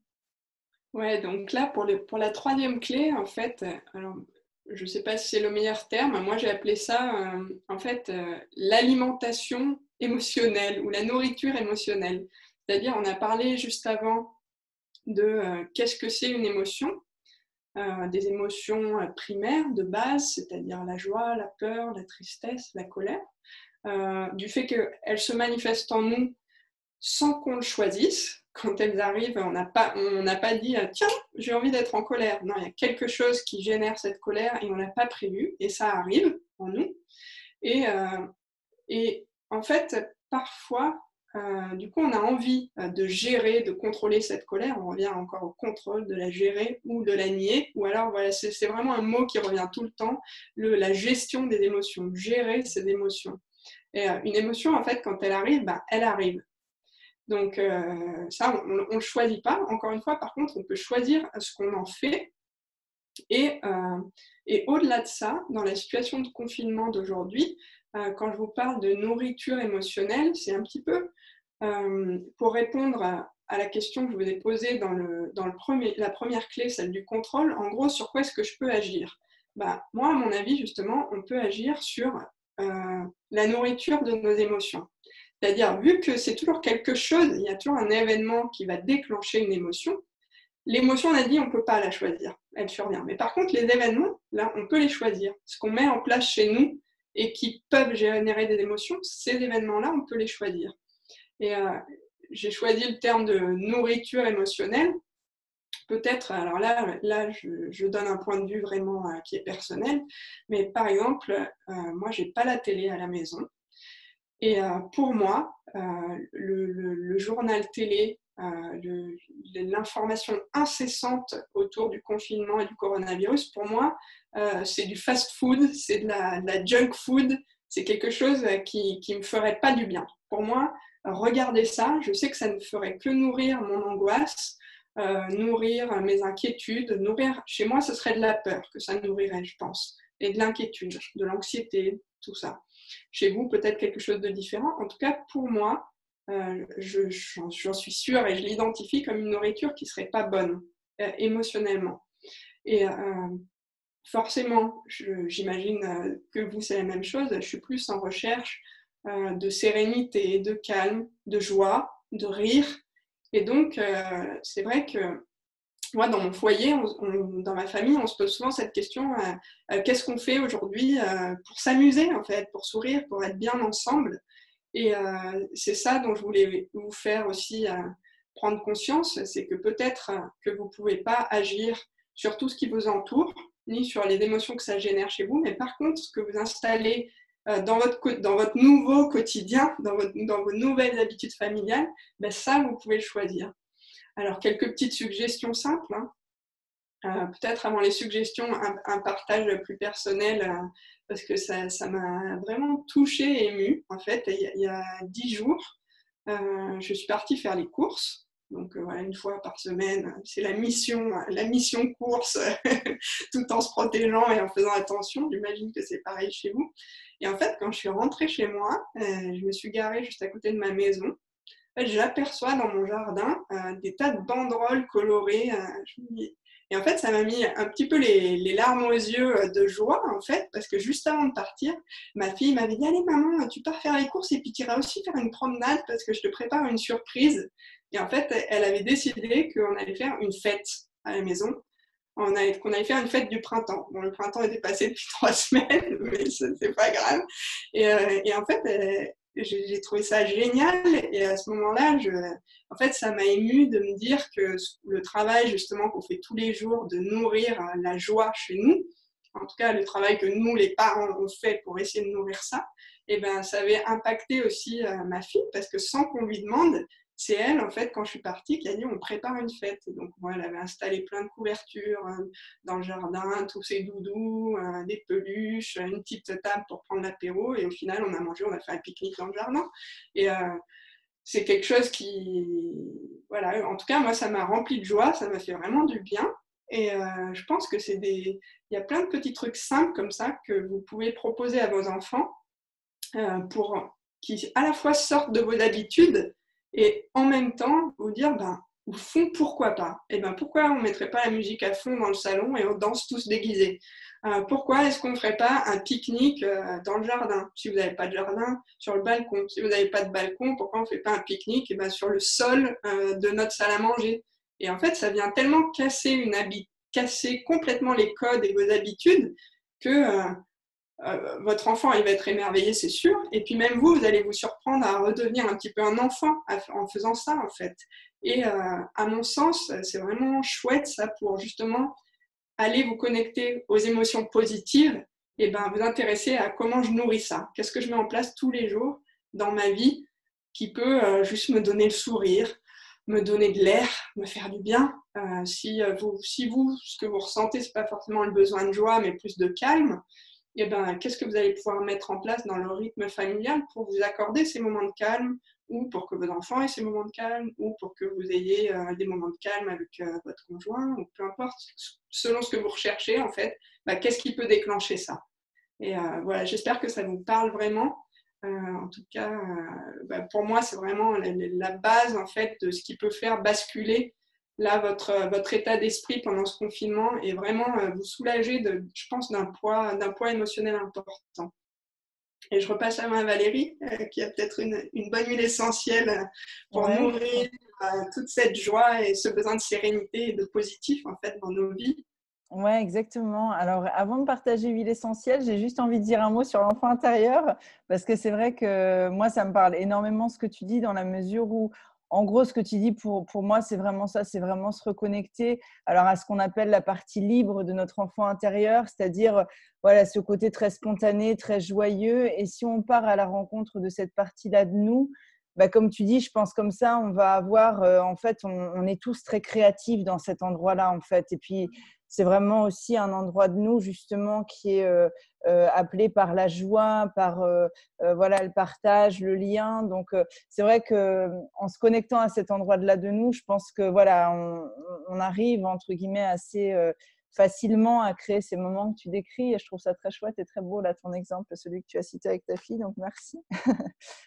Ouais, donc là, pour la troisième clé, en fait, alors, je ne sais pas si c'est le meilleur terme, moi j'ai appelé ça, l'alimentation émotionnelle ou la nourriture émotionnelle. C'est-à-dire, on a parlé juste avant de qu'est-ce que c'est une émotion. Des émotions primaires de base, c'est-à-dire la joie, la peur, la tristesse, la colère, du fait qu'elles se manifestent en nous sans qu'on le choisisse. Quand elles arrivent, on n'a pas dit « tiens, j'ai envie d'être en colère ». Non, il y a quelque chose qui génère cette colère et on ne l'a pas prévu et ça arrive en nous. Et en fait, parfois, du coup, on a envie de gérer, de contrôler cette colère. On revient encore au contrôle, de la gérer ou de la nier. Ou alors, voilà, c'est vraiment un mot qui revient tout le temps, la gestion des émotions, gérer ses émotions. Et une émotion, en fait, quand elle arrive, elle arrive. Donc, ça, on ne le choisit pas. Encore une fois, par contre, on peut choisir ce qu'on en fait. Et au-delà de ça, dans la situation de confinement d'aujourd'hui, quand je vous parle de nourriture émotionnelle, c'est un petit peu pour répondre à la question que je vous ai posée dans la première clé, celle du contrôle. En gros, sur quoi est-ce que je peux agir ? Moi, à mon avis, justement, on peut agir sur la nourriture de nos émotions. C'est-à-dire, vu que c'est toujours quelque chose, il y a toujours un événement qui va déclencher une émotion. L'émotion, on a dit, on ne peut pas la choisir, elle survient. Mais par contre, les événements, là, on peut les choisir. Ce qu'on met en place chez nous et qui peuvent générer des émotions, ces événements-là, on peut les choisir. Et j'ai choisi le terme de nourriture émotionnelle peut-être, alors là je donne un point de vue vraiment qui est personnel, mais par exemple, moi, j'ai pas la télé à la maison. Et pour moi, le journal télé, l'information incessante autour du confinement et du coronavirus, pour moi, c'est du fast-food, c'est de la junk food, c'est quelque chose qui ne me ferait pas du bien. Pour moi, regarder ça, je sais que ça ne ferait que nourrir mon angoisse, nourrir mes inquiétudes, nourrir, chez moi, ce serait de la peur que ça nourrirait, je pense, et de l'inquiétude, de l'anxiété, tout ça. Chez vous, peut-être quelque chose de différent. En tout cas, pour moi, j'en suis sûre et je l'identifie comme une nourriture qui ne serait pas bonne émotionnellement. Et forcément, j'imagine que vous, c'est la même chose. Je suis plus en recherche de sérénité, de calme, de joie, de rire. Et donc, c'est vrai que moi, dans mon foyer, dans ma famille, on se pose souvent cette question, qu'est-ce qu'on fait aujourd'hui pour s'amuser, en fait, pour sourire, pour être bien ensemble. Et c'est ça dont je voulais vous faire aussi prendre conscience, c'est que peut-être que vous ne pouvez pas agir sur tout ce qui vous entoure, ni sur les émotions que ça génère chez vous, mais par contre, ce que vous installez dans votre nouveau quotidien, dans vos nouvelles habitudes familiales, ben ça, vous pouvez le choisir. Alors, quelques petites suggestions simples. Peut-être avant les suggestions, un partage plus personnel, parce que ça m'a vraiment touchée et émue. En fait, il y a 10 jours, je suis partie faire les courses. Donc voilà, une fois par semaine, c'est la mission course, tout en se protégeant et en faisant attention. J'imagine que c'est pareil chez vous. Et en fait, quand je suis rentrée chez moi, je me suis garée juste à côté de ma maison. En fait, j'aperçois dans mon jardin des tas de banderoles colorées. Et en fait, ça m'a mis un petit peu les larmes aux yeux de joie, en fait, parce que juste avant de partir, ma fille m'avait dit « Allez maman, tu pars faire les courses et puis tu iras aussi faire une promenade parce que je te prépare une surprise. » Et en fait, elle avait décidé qu'on allait faire une fête à la maison. Qu'on allait faire une fête du printemps. Bon, le printemps était passé depuis 3 semaines, mais c'est pas grave. Et en fait, j'ai trouvé ça génial. Et à ce moment-là, en fait, ça m'a émue de me dire que le travail justement qu'on fait tous les jours de nourrir la joie chez nous, en tout cas le travail que nous, les parents, on fait pour essayer de nourrir ça, et ben, ça avait impacté aussi ma fille parce que sans qu'on lui demande, c'est elle, en fait, quand je suis partie, qui a dit on prépare une fête. Et donc, moi, elle avait installé plein de couvertures dans le jardin, tous ses doudous, des peluches, une petite table pour prendre l'apéro. Et au final, on a mangé, on a fait un pique-nique dans le jardin. Et c'est quelque chose qui, voilà, en tout cas, moi, ça m'a rempli de joie, ça m'a fait vraiment du bien. Et je pense que il y a plein de petits trucs simples comme ça que vous pouvez proposer à vos enfants pour qui à la fois sortent de vos habitudes et en même temps vous dire, au fond, pourquoi pas? Et ben, pourquoi on ne mettrait pas la musique à fond dans le salon et on danse tous déguisés? Pourquoi est-ce qu'on ne ferait pas un pique-nique dans le jardin? Si vous n'avez pas de jardin, sur le balcon. Si vous n'avez pas de balcon, pourquoi on ne fait pas un pique-nique et ben, sur le sol de notre salle à manger? Et en fait, ça vient tellement casser complètement les codes et vos habitudes que votre enfant, il va être émerveillé, c'est sûr. Et puis même vous allez vous surprendre à redevenir un petit peu un enfant en faisant ça, en fait. Et à mon sens, c'est vraiment chouette, ça, pour justement aller vous connecter aux émotions positives et ben, vous intéresser à comment je nourris ça. Qu'est-ce que je mets en place tous les jours dans ma vie qui peut juste me donner le sourire, me donner de l'air, me faire du bien. Si vous, ce que vous ressentez, ce n'est pas forcément le besoin de joie, mais plus de calme, et ben, qu'est-ce que vous allez pouvoir mettre en place dans le rythme familial pour vous accorder ces moments de calme, ou pour que vos enfants aient ces moments de calme, ou pour que vous ayez des moments de calme avec votre conjoint, ou peu importe, selon ce que vous recherchez, en fait, qu'est-ce qui peut déclencher ça? Et voilà, j'espère que ça vous parle vraiment. En tout cas, pour moi, c'est vraiment la base, en fait, de ce qui peut faire basculer là, votre état d'esprit pendant ce confinement et vraiment vous soulager, je pense, d'un poids émotionnel important. Et je repasse la main à Valérie, qui a peut-être une bonne huile essentielle pour nourrir toute cette joie et ce besoin de sérénité et de positif, en fait, dans nos vies. Oui, exactement. Alors, avant de partager l'huile essentielle, j'ai juste envie de dire un mot sur l'enfant intérieur, parce que c'est vrai que moi, ça me parle énormément ce que tu dis, dans la mesure où en gros, ce que tu dis pour moi, c'est vraiment ça, c'est vraiment se reconnecter alors à ce qu'on appelle la partie libre de notre enfant intérieur, c'est-à-dire voilà, ce côté très spontané, très joyeux. Et si on part à la rencontre de cette partie-là de nous, bah, comme tu dis, je pense comme ça, on va avoir, en fait, on est tous très créatifs dans cet endroit-là, en fait. Et puis, c'est vraiment aussi un endroit de nous, justement, qui est appelé par la joie, par voilà, le partage, le lien. Donc, c'est vrai qu'en se connectant à cet endroit-là de nous, je pense que voilà, on arrive, entre guillemets, assez facilement à créer ces moments que tu décris. Et je trouve ça très chouette et très beau, là, ton exemple, celui que tu as cité avec ta fille. Donc, merci.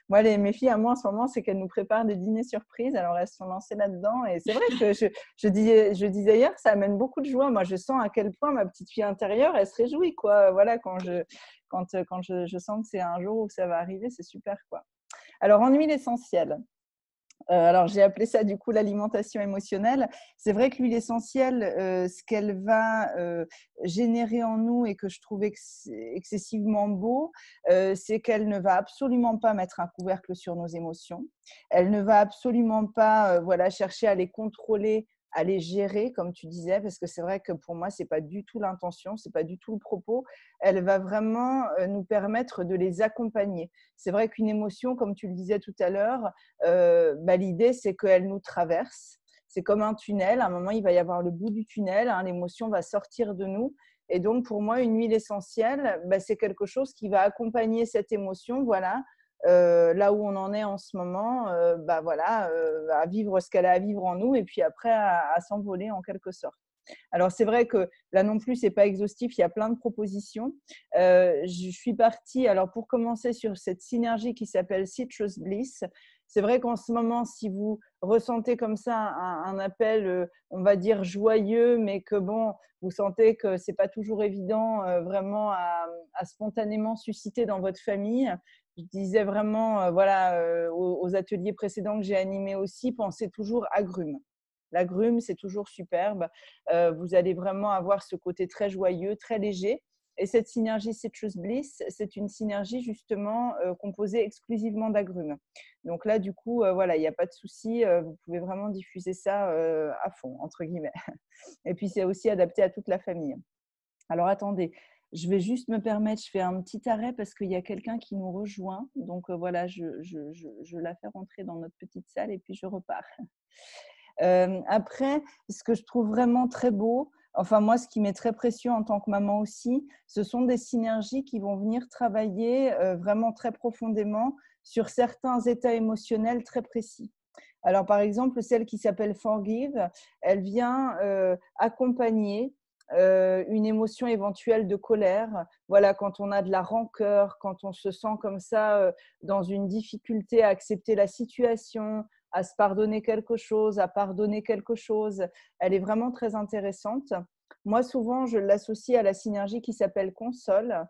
Moi, mes filles, à moi, en ce moment, c'est qu'elles nous préparent des dîners surprises. Alors, elles se sont lancées là-dedans. Et c'est vrai que je disais hier, ça amène beaucoup de joie. Moi, je sens à quel point ma petite fille intérieure, elle se réjouit, quoi. Voilà, quand je sens que c'est un jour où ça va arriver, c'est super, quoi. Alors, en huile essentielle. Alors, j'ai appelé ça du coup l'alimentation émotionnelle. C'est vrai que l'huile essentielle, ce qu'elle va générer en nous et que je trouve excessivement beau, c'est qu'elle ne va absolument pas mettre un couvercle sur nos émotions. Elle ne va absolument pas voilà, chercher à les contrôler, à les gérer, comme tu disais, parce que c'est vrai que pour moi, ce n'est pas du tout l'intention, ce n'est pas du tout le propos. Elle va vraiment nous permettre de les accompagner. C'est vrai qu'une émotion, comme tu le disais tout à l'heure, bah, l'idée, c'est qu'elle nous traverse. C'est comme un tunnel. À un moment, il va y avoir le bout du tunnel. Hein, l'émotion va sortir de nous. Et donc, pour moi, une huile essentielle, bah, c'est quelque chose qui va accompagner cette émotion. Voilà. Là où on en est en ce moment, bah, voilà, à vivre ce qu'elle a à vivre en nous et puis après à s'envoler en quelque sorte. Alors, c'est vrai que là non plus, ce n'est pas exhaustif, il y a plein de propositions. Je suis partie, alors pour commencer, sur cette synergie qui s'appelle Citrus Bliss. C'est vrai qu'en ce moment, si vous ressentez comme ça un appel, on va dire joyeux, mais que bon, vous sentez que ce n'est pas toujours évident vraiment à spontanément susciter dans votre famille, je disais vraiment, voilà, aux ateliers précédents que j'ai animés aussi, pensez toujours agrumes. L'agrume, c'est toujours superbe. Vous allez vraiment avoir ce côté très joyeux, très léger. Et cette synergie Citrus Bliss, c'est une synergie justement composée exclusivement d'agrumes. Donc là, du coup, voilà, il n'y a pas de souci. Vous pouvez vraiment diffuser ça à fond, entre guillemets. Et puis, c'est aussi adapté à toute la famille. Alors, attendez, je vais juste me permettre, je fais un petit arrêt parce qu'il y a quelqu'un qui nous rejoint. Donc, voilà, je la fais rentrer dans notre petite salle et puis je repars. Après, ce que je trouve vraiment très beau, enfin moi, ce qui m'est très précieux en tant que maman aussi, ce sont des synergies qui vont venir travailler vraiment très profondément sur certains états émotionnels très précis. Alors, par exemple, celle qui s'appelle Forgive, elle vient accompagner une émotion éventuelle de colère. Voilà, quand on a de la rancœur, quand on se sent comme ça dans une difficulté à accepter la situation, à se pardonner quelque chose, à pardonner quelque chose. Elle est vraiment très intéressante. Moi, souvent, je l'associe à la synergie qui s'appelle console.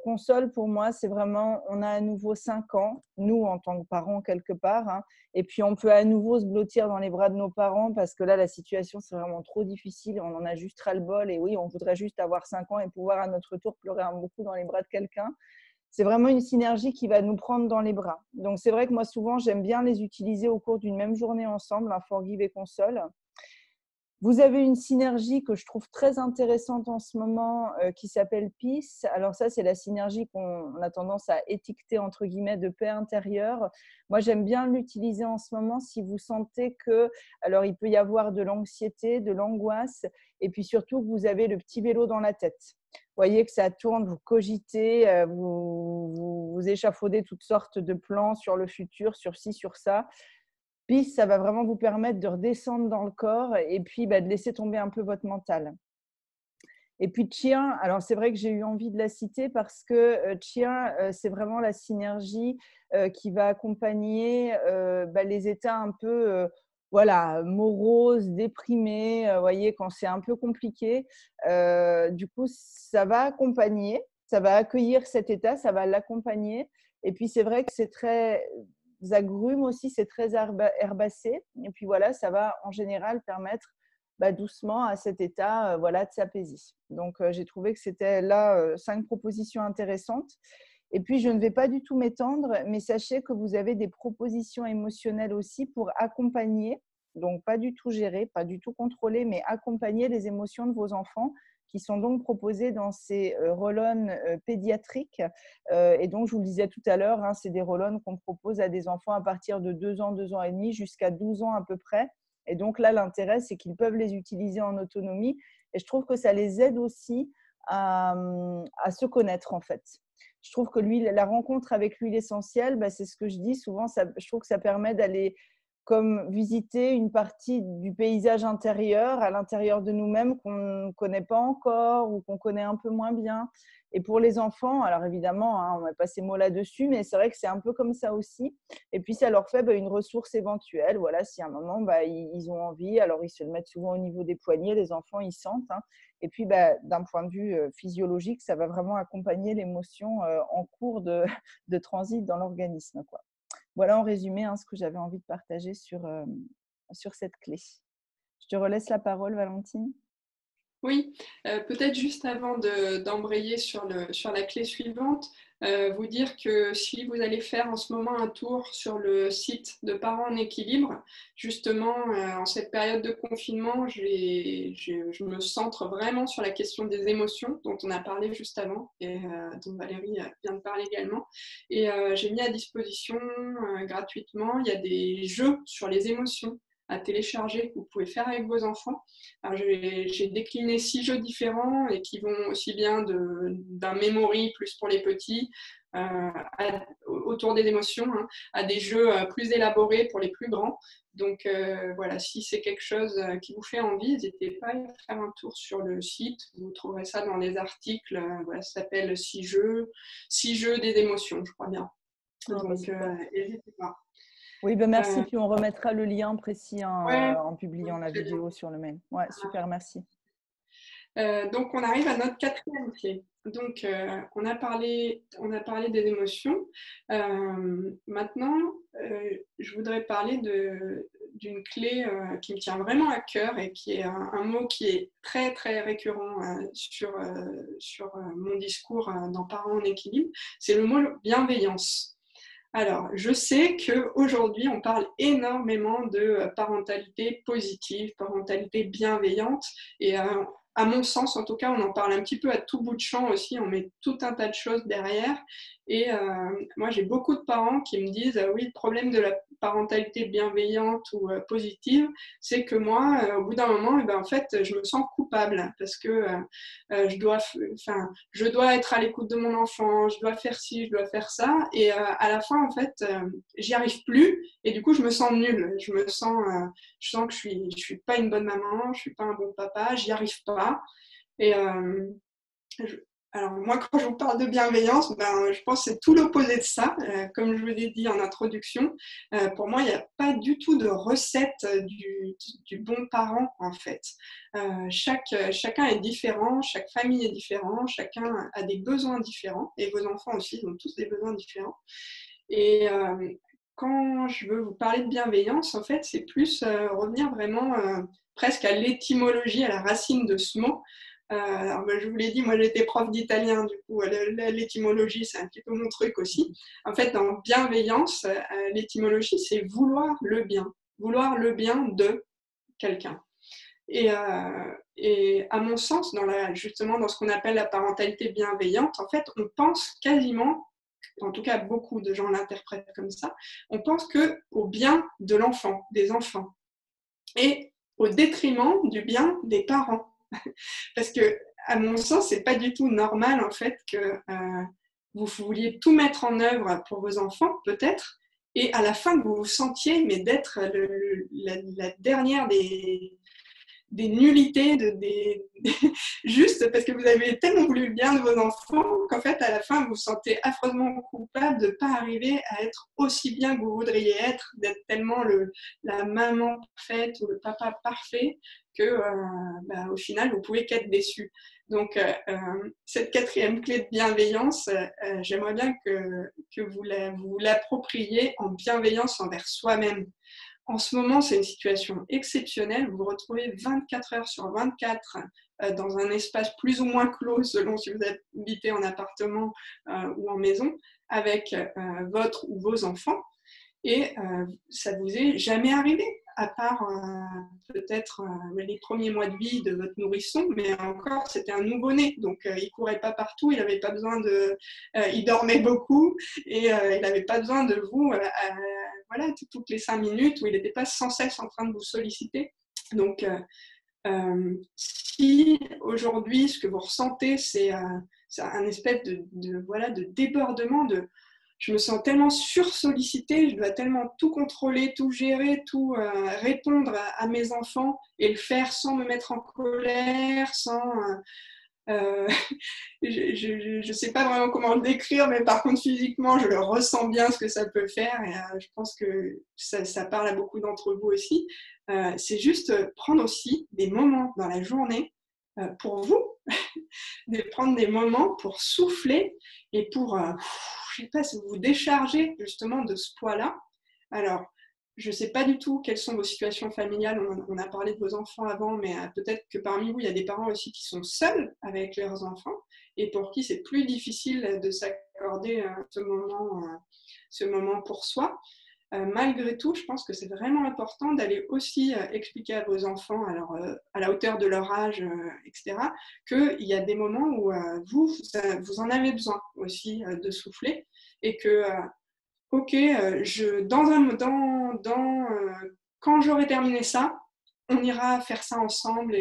Console, pour moi, c'est vraiment, on a à nouveau 5 ans, nous, en tant que parents, quelque part, hein, et puis on peut à nouveau se blottir dans les bras de nos parents parce que là, la situation, c'est vraiment trop difficile. On en a juste ras-le-bol et oui, on voudrait juste avoir 5 ans et pouvoir à notre tour pleurer un beaucoup dans les bras de quelqu'un. C'est vraiment une synergie qui va nous prendre dans les bras. Donc, c'est vrai que moi, souvent, j'aime bien les utiliser au cours d'une même journée ensemble, un Forgive et Console. Vous avez une synergie que je trouve très intéressante en ce moment qui s'appelle Peace. Alors ça, c'est la synergie qu'on a tendance à étiqueter entre guillemets de paix intérieure. Moi, j'aime bien l'utiliser en ce moment si vous sentez que, alors il peut y avoir de l'anxiété, de l'angoisse et puis surtout que vous avez le petit vélo dans la tête. Vous voyez que ça tourne, vous cogitez, vous échafaudez toutes sortes de plans sur le futur, sur ci, sur ça. Puis, ça va vraiment vous permettre de redescendre dans le corps et puis de laisser tomber un peu votre mental. Et puis, Chien, alors c'est vrai que j'ai eu envie de la citer parce que Chien, c'est vraiment la synergie qui va accompagner les états un peu voilà, moroses, déprimés, voyez, quand c'est un peu compliqué. Du coup, ça va accompagner, ça va accueillir cet état, ça va l'accompagner. Et puis, c'est vrai que c'est très agrumes aussi, c'est très herbacé. Et puis voilà, ça va en général permettre doucement à cet état voilà, de s'apaiser. Donc, j'ai trouvé que c'était là 5 propositions intéressantes. Et puis, je ne vais pas du tout m'étendre, mais sachez que vous avez des propositions émotionnelles aussi pour accompagner, donc pas du tout gérer, pas du tout contrôler, mais accompagner les émotions de vos enfants qui sont donc proposées dans ces roll-on pédiatriques. Et donc, je vous le disais tout à l'heure, c'est des roll-on qu'on propose à des enfants à partir de 2 ans, 2 ans et demi, jusqu'à 12 ans à peu près. Et donc là, l'intérêt, c'est qu'ils peuvent les utiliser en autonomie. Et je trouve que ça les aide aussi à se connaître, en fait. Je trouve que la rencontre avec l'huile essentielle, c'est ce que je dis souvent, je trouve que ça permet d'aller comme visiter une partie du paysage intérieur, à l'intérieur de nous-mêmes qu'on ne connaît pas encore ou qu'on connaît un peu moins bien. Et pour les enfants, alors évidemment, on ne met pas ces mots là-dessus, mais c'est vrai que c'est un peu comme ça aussi. Et puis, ça leur fait une ressource éventuelle. Voilà, si à un moment, ils ont envie, alors ils se le mettent souvent au niveau des poignets, les enfants, ils sentent. Et puis, d'un point de vue physiologique, ça va vraiment accompagner l'émotion en cours de transit dans l'organisme, quoi. Voilà en résumé ce que j'avais envie de partager sur cette clé. Je te relaisse la parole, Valentine. Oui, peut-être juste avant d'embrayer sur la clé suivante, vous dire que si vous allez faire en ce moment un tour sur le site de Parents en équilibre, justement, en cette période de confinement, je me centre vraiment sur la question des émotions dont on a parlé juste avant et dont Valérie vient de parler également. Et j'ai mis à disposition gratuitement, il y a des jeux sur les émotions à télécharger que vous pouvez faire avec vos enfants. Alors, j'ai décliné 6 jeux différents et qui vont aussi bien d'un memory plus pour les petits, autour des émotions, à des jeux plus élaborés pour les plus grands. Donc voilà, si c'est quelque chose qui vous fait envie, n'hésitez pas à faire un tour sur le site. Vous trouverez ça dans les articles. Voilà, ça s'appelle 6 jeux des émotions, je crois bien. Donc n'hésitez pas. Oui, merci. Puis on remettra le lien précis ouais, en publiant la vidéo sur le mail. Ouais, super, merci. Donc, on arrive à notre 4e clé. Donc, on a parlé des émotions. Maintenant, je voudrais parler d'une clé qui me tient vraiment à cœur et qui est un mot qui est très, très récurrent sur mon discours dans Parents en équilibre. C'est le mot bienveillance. Alors, je sais qu'aujourd'hui, on parle énormément de parentalité positive, parentalité bienveillante, et à mon sens, en tout cas, on en parle un petit peu à tout bout de champ aussi, on met tout un tas de choses derrière. Et moi, j'ai beaucoup de parents qui me disent oui, le problème de la parentalité bienveillante ou positive, c'est que moi, au bout d'un moment, en fait, je me sens coupable parce que je dois être à l'écoute de mon enfant, je dois faire ci, je dois faire ça. Et à la fin, en fait, j'y arrive plus. Et du coup, je me sens nulle. Je sens que je suis pas une bonne maman, je suis pas un bon papa, j'y arrive pas. Et alors moi, quand je vous parle de bienveillance, je pense que c'est tout l'opposé de ça. Comme je vous l'ai dit en introduction, pour moi, il n'y a pas du tout de recette du bon parent, en fait. Chacun est différent, chaque famille est différente, chacun a des besoins différents, et vos enfants aussi, ils ont tous des besoins différents. Et quand je veux vous parler de bienveillance, en fait, c'est plus revenir vraiment presque à l'étymologie, à la racine de ce mot. Alors, je vous l'ai dit, moi j'étais prof d'italien, du coup l'étymologie c'est un petit peu mon truc aussi. En fait, dans bienveillance, l'étymologie c'est vouloir le bien de quelqu'un. Et à mon sens, justement dans ce qu'on appelle la parentalité bienveillante, en fait, on pense quasiment, en tout cas beaucoup de gens l'interprètent comme ça, on pense qu'au bien de l'enfant, des enfants, et au détriment du bien des parents. Parce que, à mon sens, c'est pas du tout normal en fait que vous vouliez tout mettre en œuvre pour vos enfants, peut-être, et à la fin que vous vous sentiez mais d'être la dernière des nullités, juste parce que vous avez tellement voulu le bien de vos enfants qu'en fait, à la fin, vous vous sentez affreusement coupable de ne pas arriver à être aussi bien que vous voudriez être, d'être tellement la maman parfaite ou le papa parfait que, au final, vous pouvez qu'être déçu. Donc, cette 4e clé de bienveillance, j'aimerais bien que vous l'appropriez en bienveillance envers soi-même. En ce moment, c'est une situation exceptionnelle. Vous vous retrouvez 24 heures sur 24 dans un espace plus ou moins clos, selon si vous habitez en appartement ou en maison, avec votre ou vos enfants. Et ça vous est jamais arrivé, à part peut-être les premiers mois de vie de votre nourrisson, mais encore, c'était un nouveau-né, donc il courait pas partout, il n'avait pas besoin de... il dormait beaucoup, et il n'avait pas besoin de vous voilà, toutes les 5 minutes, où il n'était pas sans cesse en train de vous solliciter. Donc, si aujourd'hui, ce que vous ressentez, c'est un espèce voilà, de débordement, je me sens tellement sursollicitée, je dois tellement tout contrôler, tout gérer, tout répondre à mes enfants et le faire sans me mettre en colère, sans... je ne sais pas vraiment comment le décrire, mais par contre physiquement, je le ressens bien ce que ça peut faire et je pense que ça parle à beaucoup d'entre vous aussi. C'est juste prendre aussi des moments dans la journée pour vous, de prendre des moments pour souffler et pour, je ne sais pas, si vous décharger justement de ce poids-là. Alors, je ne sais pas du tout quelles sont vos situations familiales, on a parlé de vos enfants avant, mais peut-être que parmi vous, il y a des parents aussi qui sont seuls avec leurs enfants et pour qui c'est plus difficile de s'accorder ce moment pour soi. Malgré tout, je pense que c'est vraiment important d'aller aussi expliquer à vos enfants, alors à la hauteur de leur âge, etc., qu'il y a des moments où vous en avez besoin aussi de souffler et que, ok, quand j'aurai terminé ça, on ira faire ça ensemble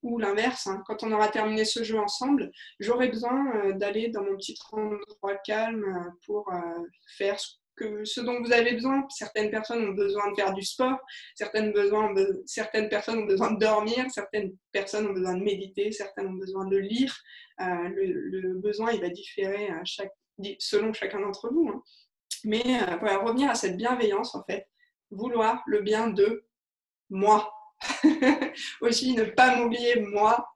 ou l'inverse, hein, quand on aura terminé ce jeu ensemble, j'aurai besoin d'aller dans mon petit endroit calme pour faire ce dont vous avez besoin. Certaines personnes ont besoin de faire du sport, certaines personnes ont besoin de dormir, certaines personnes ont besoin de méditer, certaines ont besoin de lire. Le besoin, il va différer selon chacun d'entre vous. Hein. Mais voilà, revenir à cette bienveillance, en fait, vouloir le bien de moi. Aussi, ne pas m'oublier moi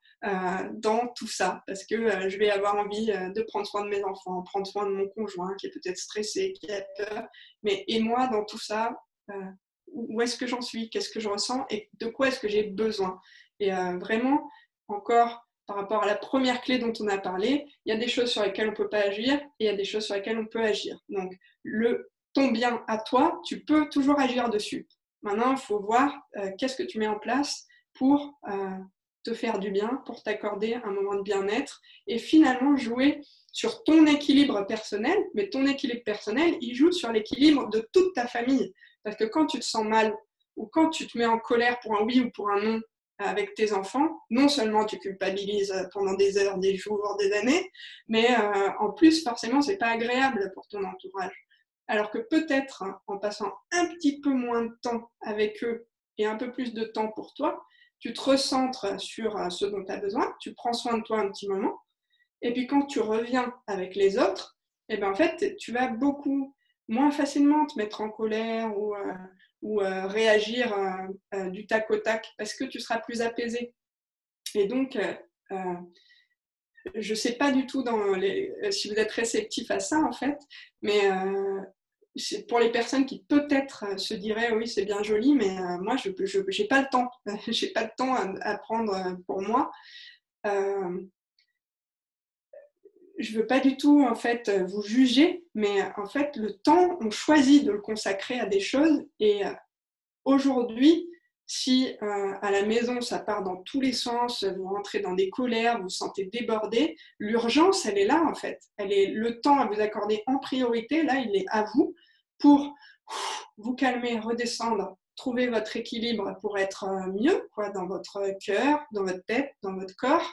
dans tout ça, parce que je vais avoir envie de prendre soin de mes enfants, prendre soin de mon conjoint qui est peut-être stressé, qui a peur, mais et moi dans tout ça, où est-ce que j'en suis, qu'est-ce que je ressens et de quoi est-ce que j'ai besoin. Et vraiment, encore par rapport à la première clé dont on a parlé, il y a des choses sur lesquelles on ne peut pas agir et il y a des choses sur lesquelles on peut agir. Donc, ton bien à toi, tu peux toujours agir dessus. Maintenant, il faut voir qu'est-ce que tu mets en place pour te faire du bien, pour t'accorder un moment de bien-être et finalement jouer sur ton équilibre personnel. Mais ton équilibre personnel, il joue sur l'équilibre de toute ta famille. Parce que quand tu te sens mal ou quand tu te mets en colère pour un oui ou pour un non avec tes enfants, non seulement tu culpabilises pendant des heures, des jours, des années, mais en plus, forcément, c'est pas agréable pour ton entourage. Alors que peut-être, en passant un petit peu moins de temps avec eux et un peu plus de temps pour toi, tu te recentres sur ce dont tu as besoin, tu prends soin de toi un petit moment, et puis quand tu reviens avec les autres, eh ben en fait, tu vas beaucoup moins facilement te mettre en colère ou réagir du tac au tac parce que tu seras plus apaisé. Et donc, je ne sais pas du tout si vous êtes réceptif à ça en fait, mais c'est pour les personnes qui peut-être se diraient oui c'est bien joli, mais moi je n'ai pas le temps, j'ai pas le temps à prendre pour moi. Je veux pas du tout en fait vous juger, mais en fait le temps on choisit de le consacrer à des choses et aujourd'hui si à la maison ça part dans tous les sens, vous rentrez dans des colères, vous vous sentez débordé, l'urgence elle est là en fait, le temps à vous accorder en priorité, là il est à vous pour vous calmer, redescendre, trouver votre équilibre pour être mieux quoi, dans votre cœur, dans votre tête, dans votre corps.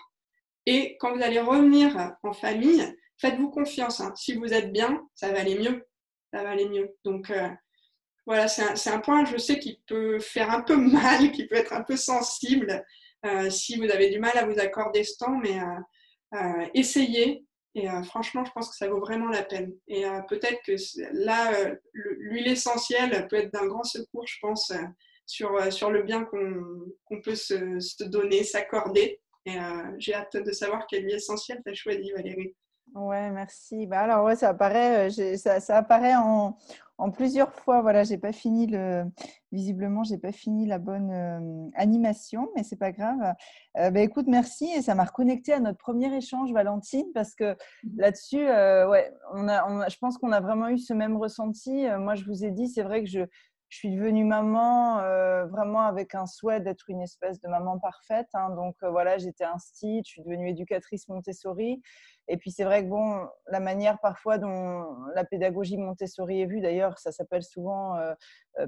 Et quand vous allez revenir en famille, faites-vous confiance. Hein. Si vous êtes bien, ça va aller mieux. Ça va aller mieux. Donc voilà, c'est un point, je sais, qui peut faire un peu mal, qui peut être un peu sensible si vous avez du mal à vous accorder ce temps, mais essayez. Et franchement, je pense que ça vaut vraiment la peine. Et peut-être que là, l'huile essentielle peut être d'un grand secours, je pense, sur le bien qu'on peut se donner, s'accorder. Et j'ai hâte de savoir quelle huile essentielle tu as choisi, Valérie. Ouais, merci. Bah, alors, ouais, ça apparaît, ça apparaît en plusieurs fois. Voilà, j'ai pas fini visiblement, j'ai pas fini la bonne animation, mais c'est pas grave. Bah, écoute, merci. Et ça m'a reconnecté à notre premier échange, Valentine, parce que là-dessus, ouais, je pense qu'on a vraiment eu ce même ressenti. Moi, je vous ai dit, c'est vrai que je suis devenue maman vraiment avec un souhait d'être une espèce de maman parfaite, hein. Donc, voilà, j'étais instite, je suis devenue éducatrice Montessori. Et puis c'est vrai que bon, la manière parfois dont la pédagogie Montessori est vue, d'ailleurs, ça s'appelle souvent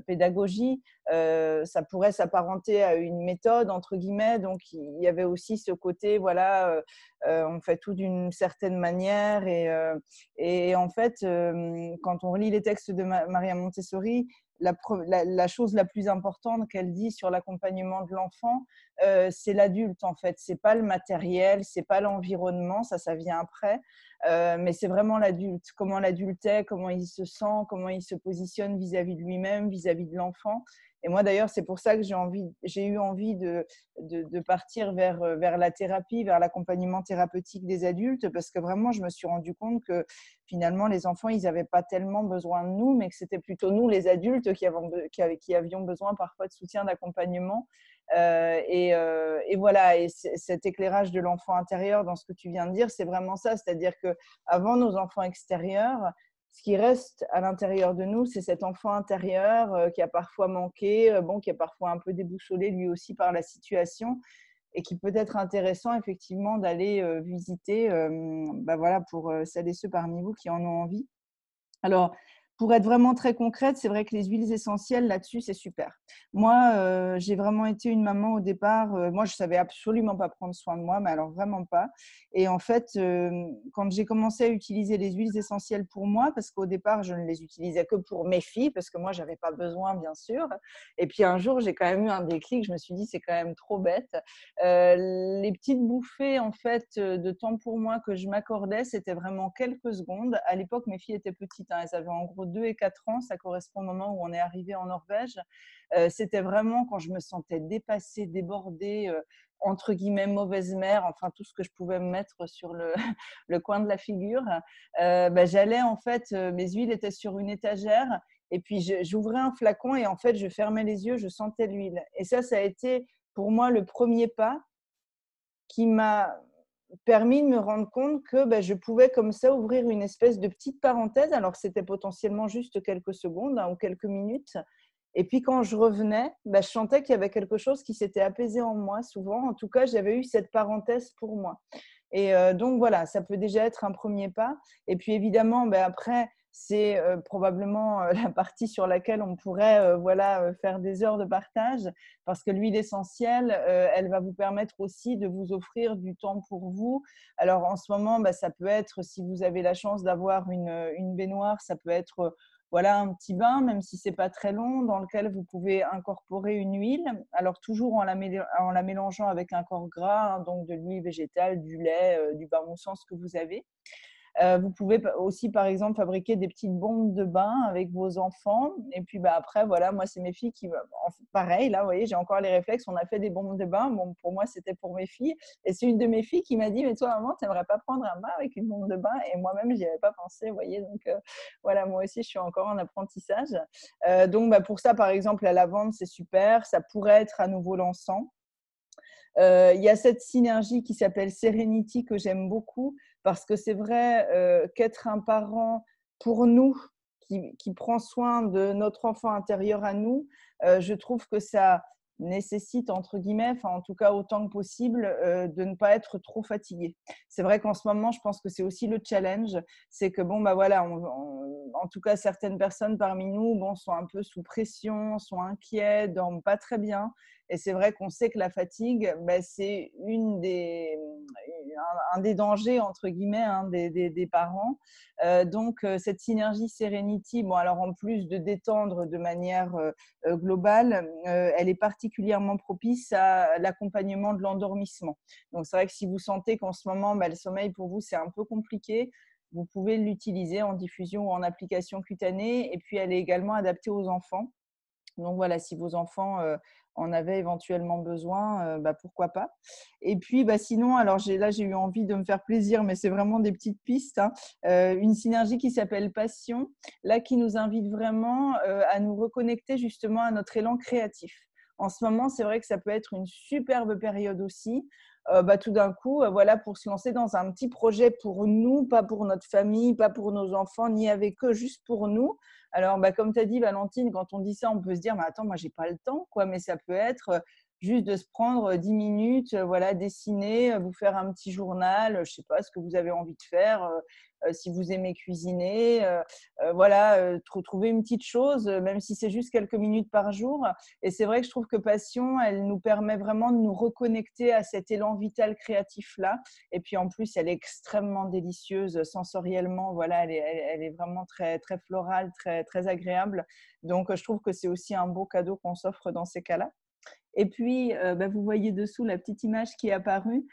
pédagogie, ça pourrait s'apparenter à une méthode entre guillemets. Donc il y avait aussi ce côté, voilà, on fait tout d'une certaine manière et en fait, quand on relit les textes de Maria Montessori, la chose la plus importante qu'elle dit sur l'accompagnement de l'enfant, c'est l'adulte en fait. C'est pas le matériel, c'est pas l'environnement, ça vient après, mais c'est vraiment l'adulte. Comment l'adulte est, comment il se sent, comment il se positionne vis-à-vis de lui-même, vis-à-vis de l'enfant. Et moi d'ailleurs, c'est pour ça que j'ai eu envie de partir vers la thérapie, vers l'accompagnement thérapeutique des adultes, parce que vraiment, je me suis rendu compte que finalement, les enfants, ils n'avaient pas tellement besoin de nous, mais que c'était plutôt nous, les adultes, qui avions besoin parfois de soutien, d'accompagnement. Et voilà, et cet éclairage de l'enfant intérieur dans ce que tu viens de dire, c'est vraiment ça. C'est-à-dire qu'avant nos enfants extérieurs, ce qui reste à l'intérieur de nous, c'est cet enfant intérieur qui a parfois manqué, bon, qui est parfois un peu déboussolé lui aussi par la situation et qui peut être intéressant effectivement d'aller visiter, bah voilà, pour celles et ceux parmi vous qui en ont envie. Alors, pour être vraiment très concrète, c'est vrai que les huiles essentielles, là-dessus, c'est super. Moi, j'ai vraiment été une maman au départ. Moi, je savais absolument pas prendre soin de moi, mais alors vraiment pas. Et en fait, quand j'ai commencé à utiliser les huiles essentielles pour moi, parce qu'au départ, je ne les utilisais que pour mes filles, parce que moi, j'avais pas besoin, bien sûr. Et puis un jour, j'ai quand même eu un déclic. Je me suis dit, c'est quand même trop bête. Les petites bouffées en fait de temps pour moi que je m'accordais, c'était vraiment quelques secondes. À l'époque, mes filles étaient petites, hein, elles avaient en gros 2 et 4 ans. Ça correspond au moment où on est arrivé en Norvège. C'était vraiment quand je me sentais dépassée, débordée, entre guillemets mauvaise mère, enfin tout ce que je pouvais me mettre sur le, le coin de la figure. Bah, j'allais en fait, mes huiles étaient sur une étagère et puis j'ouvrais un flacon et en fait je fermais les yeux, je sentais l'huile. Et ça a été pour moi le premier pas qui m'a permis de me rendre compte que bah, je pouvais comme ça ouvrir une espèce de petite parenthèse. Alors c'était potentiellement juste quelques secondes, hein, ou quelques minutes. Et puis quand je revenais, bah, je sentais qu'il y avait quelque chose qui s'était apaisé en moi souvent. En tout cas, j'avais eu cette parenthèse pour moi. Et donc voilà, ça peut déjà être un premier pas. Et puis évidemment, bah, après, c'est probablement la partie sur laquelle on pourrait voilà, faire des heures de partage, parce que l'huile essentielle, elle va vous permettre aussi de vous offrir du temps pour vous. Alors en ce moment, bah, ça peut être, si vous avez la chance d'avoir une baignoire, ça peut être voilà, un petit bain, même si c'est pas très long, dans lequel vous pouvez incorporer une huile. Alors toujours en la mélangeant avec un corps gras, hein, donc de l'huile végétale, du lait, du bain moussant, ce que vous avez. Vous pouvez aussi, par exemple, fabriquer des petites bombes de bain avec vos enfants. Et puis bah, après, voilà, moi, c'est mes filles qui… Pareil, là, vous voyez, j'ai encore les réflexes. On a fait des bombes de bain. Bon, pour moi, c'était pour mes filles. Et c'est une de mes filles qui m'a dit, mais toi, maman, tu n'aimerais pas prendre un bain avec une bombe de bain? Et moi-même, je n'y avais pas pensé, vous voyez. Donc, voilà, moi aussi, je suis encore en apprentissage. Donc, bah, pour ça, par exemple, la lavande, c'est super. Ça pourrait être à nouveau l'encens. Il y a cette synergie qui s'appelle Serenity que j'aime beaucoup parce que c'est vrai qu'être un parent pour nous qui prend soin de notre enfant intérieur à nous, je trouve que ça nécessite, entre guillemets, enfin en tout cas autant que possible, de ne pas être trop fatigué. C'est vrai qu'en ce moment, je pense que c'est aussi le challenge, c'est que bon, bah voilà, en tout cas certaines personnes parmi nous bon, sont un peu sous pression, sont inquiets, dorment pas très bien. Et c'est vrai qu'on sait que la fatigue, bah, c'est un des dangers, entre guillemets, hein, des parents. Donc, cette synergie Serenity, bon, alors en plus de détendre de manière globale, elle est particulièrement propice à l'accompagnement de l'endormissement. Donc, c'est vrai que si vous sentez qu'en ce moment, bah, le sommeil pour vous, c'est un peu compliqué, vous pouvez l'utiliser en diffusion ou en application cutanée. Et puis, elle est également adaptée aux enfants. Donc voilà, si vos enfants en avait éventuellement besoin, pourquoi pas. Et puis, sinon, alors j'ai eu envie de me faire plaisir, mais c'est vraiment des petites pistes, hein. Une synergie qui s'appelle Passion, là, qui nous invite vraiment à nous reconnecter justement à notre élan créatif. En ce moment, c'est vrai que ça peut être une superbe période aussi. Tout d'un coup, voilà, pour se lancer dans un petit projet pour nous, pas pour notre famille, pas pour nos enfants, ni avec eux, juste pour nous. Alors, comme tu as dit, Valentine, quand on dit ça, on peut se dire, mais attends, moi, j'ai pas le temps, quoi. Mais ça peut être juste de se prendre 10 minutes, voilà, dessiner, vous faire un petit journal, je sais pas ce que vous avez envie de faire, si vous aimez cuisiner, voilà, trouver une petite chose, même si c'est juste quelques minutes par jour. Et c'est vrai que je trouve que Passion, elle nous permet vraiment de nous reconnecter à cet élan vital créatif-là. Et puis en plus, elle est extrêmement délicieuse sensoriellement. Voilà, elle est vraiment très, très florale, très, très agréable. Donc, je trouve que c'est aussi un beau cadeau qu'on s'offre dans ces cas-là. Et puis, vous voyez dessous la petite image qui est apparue.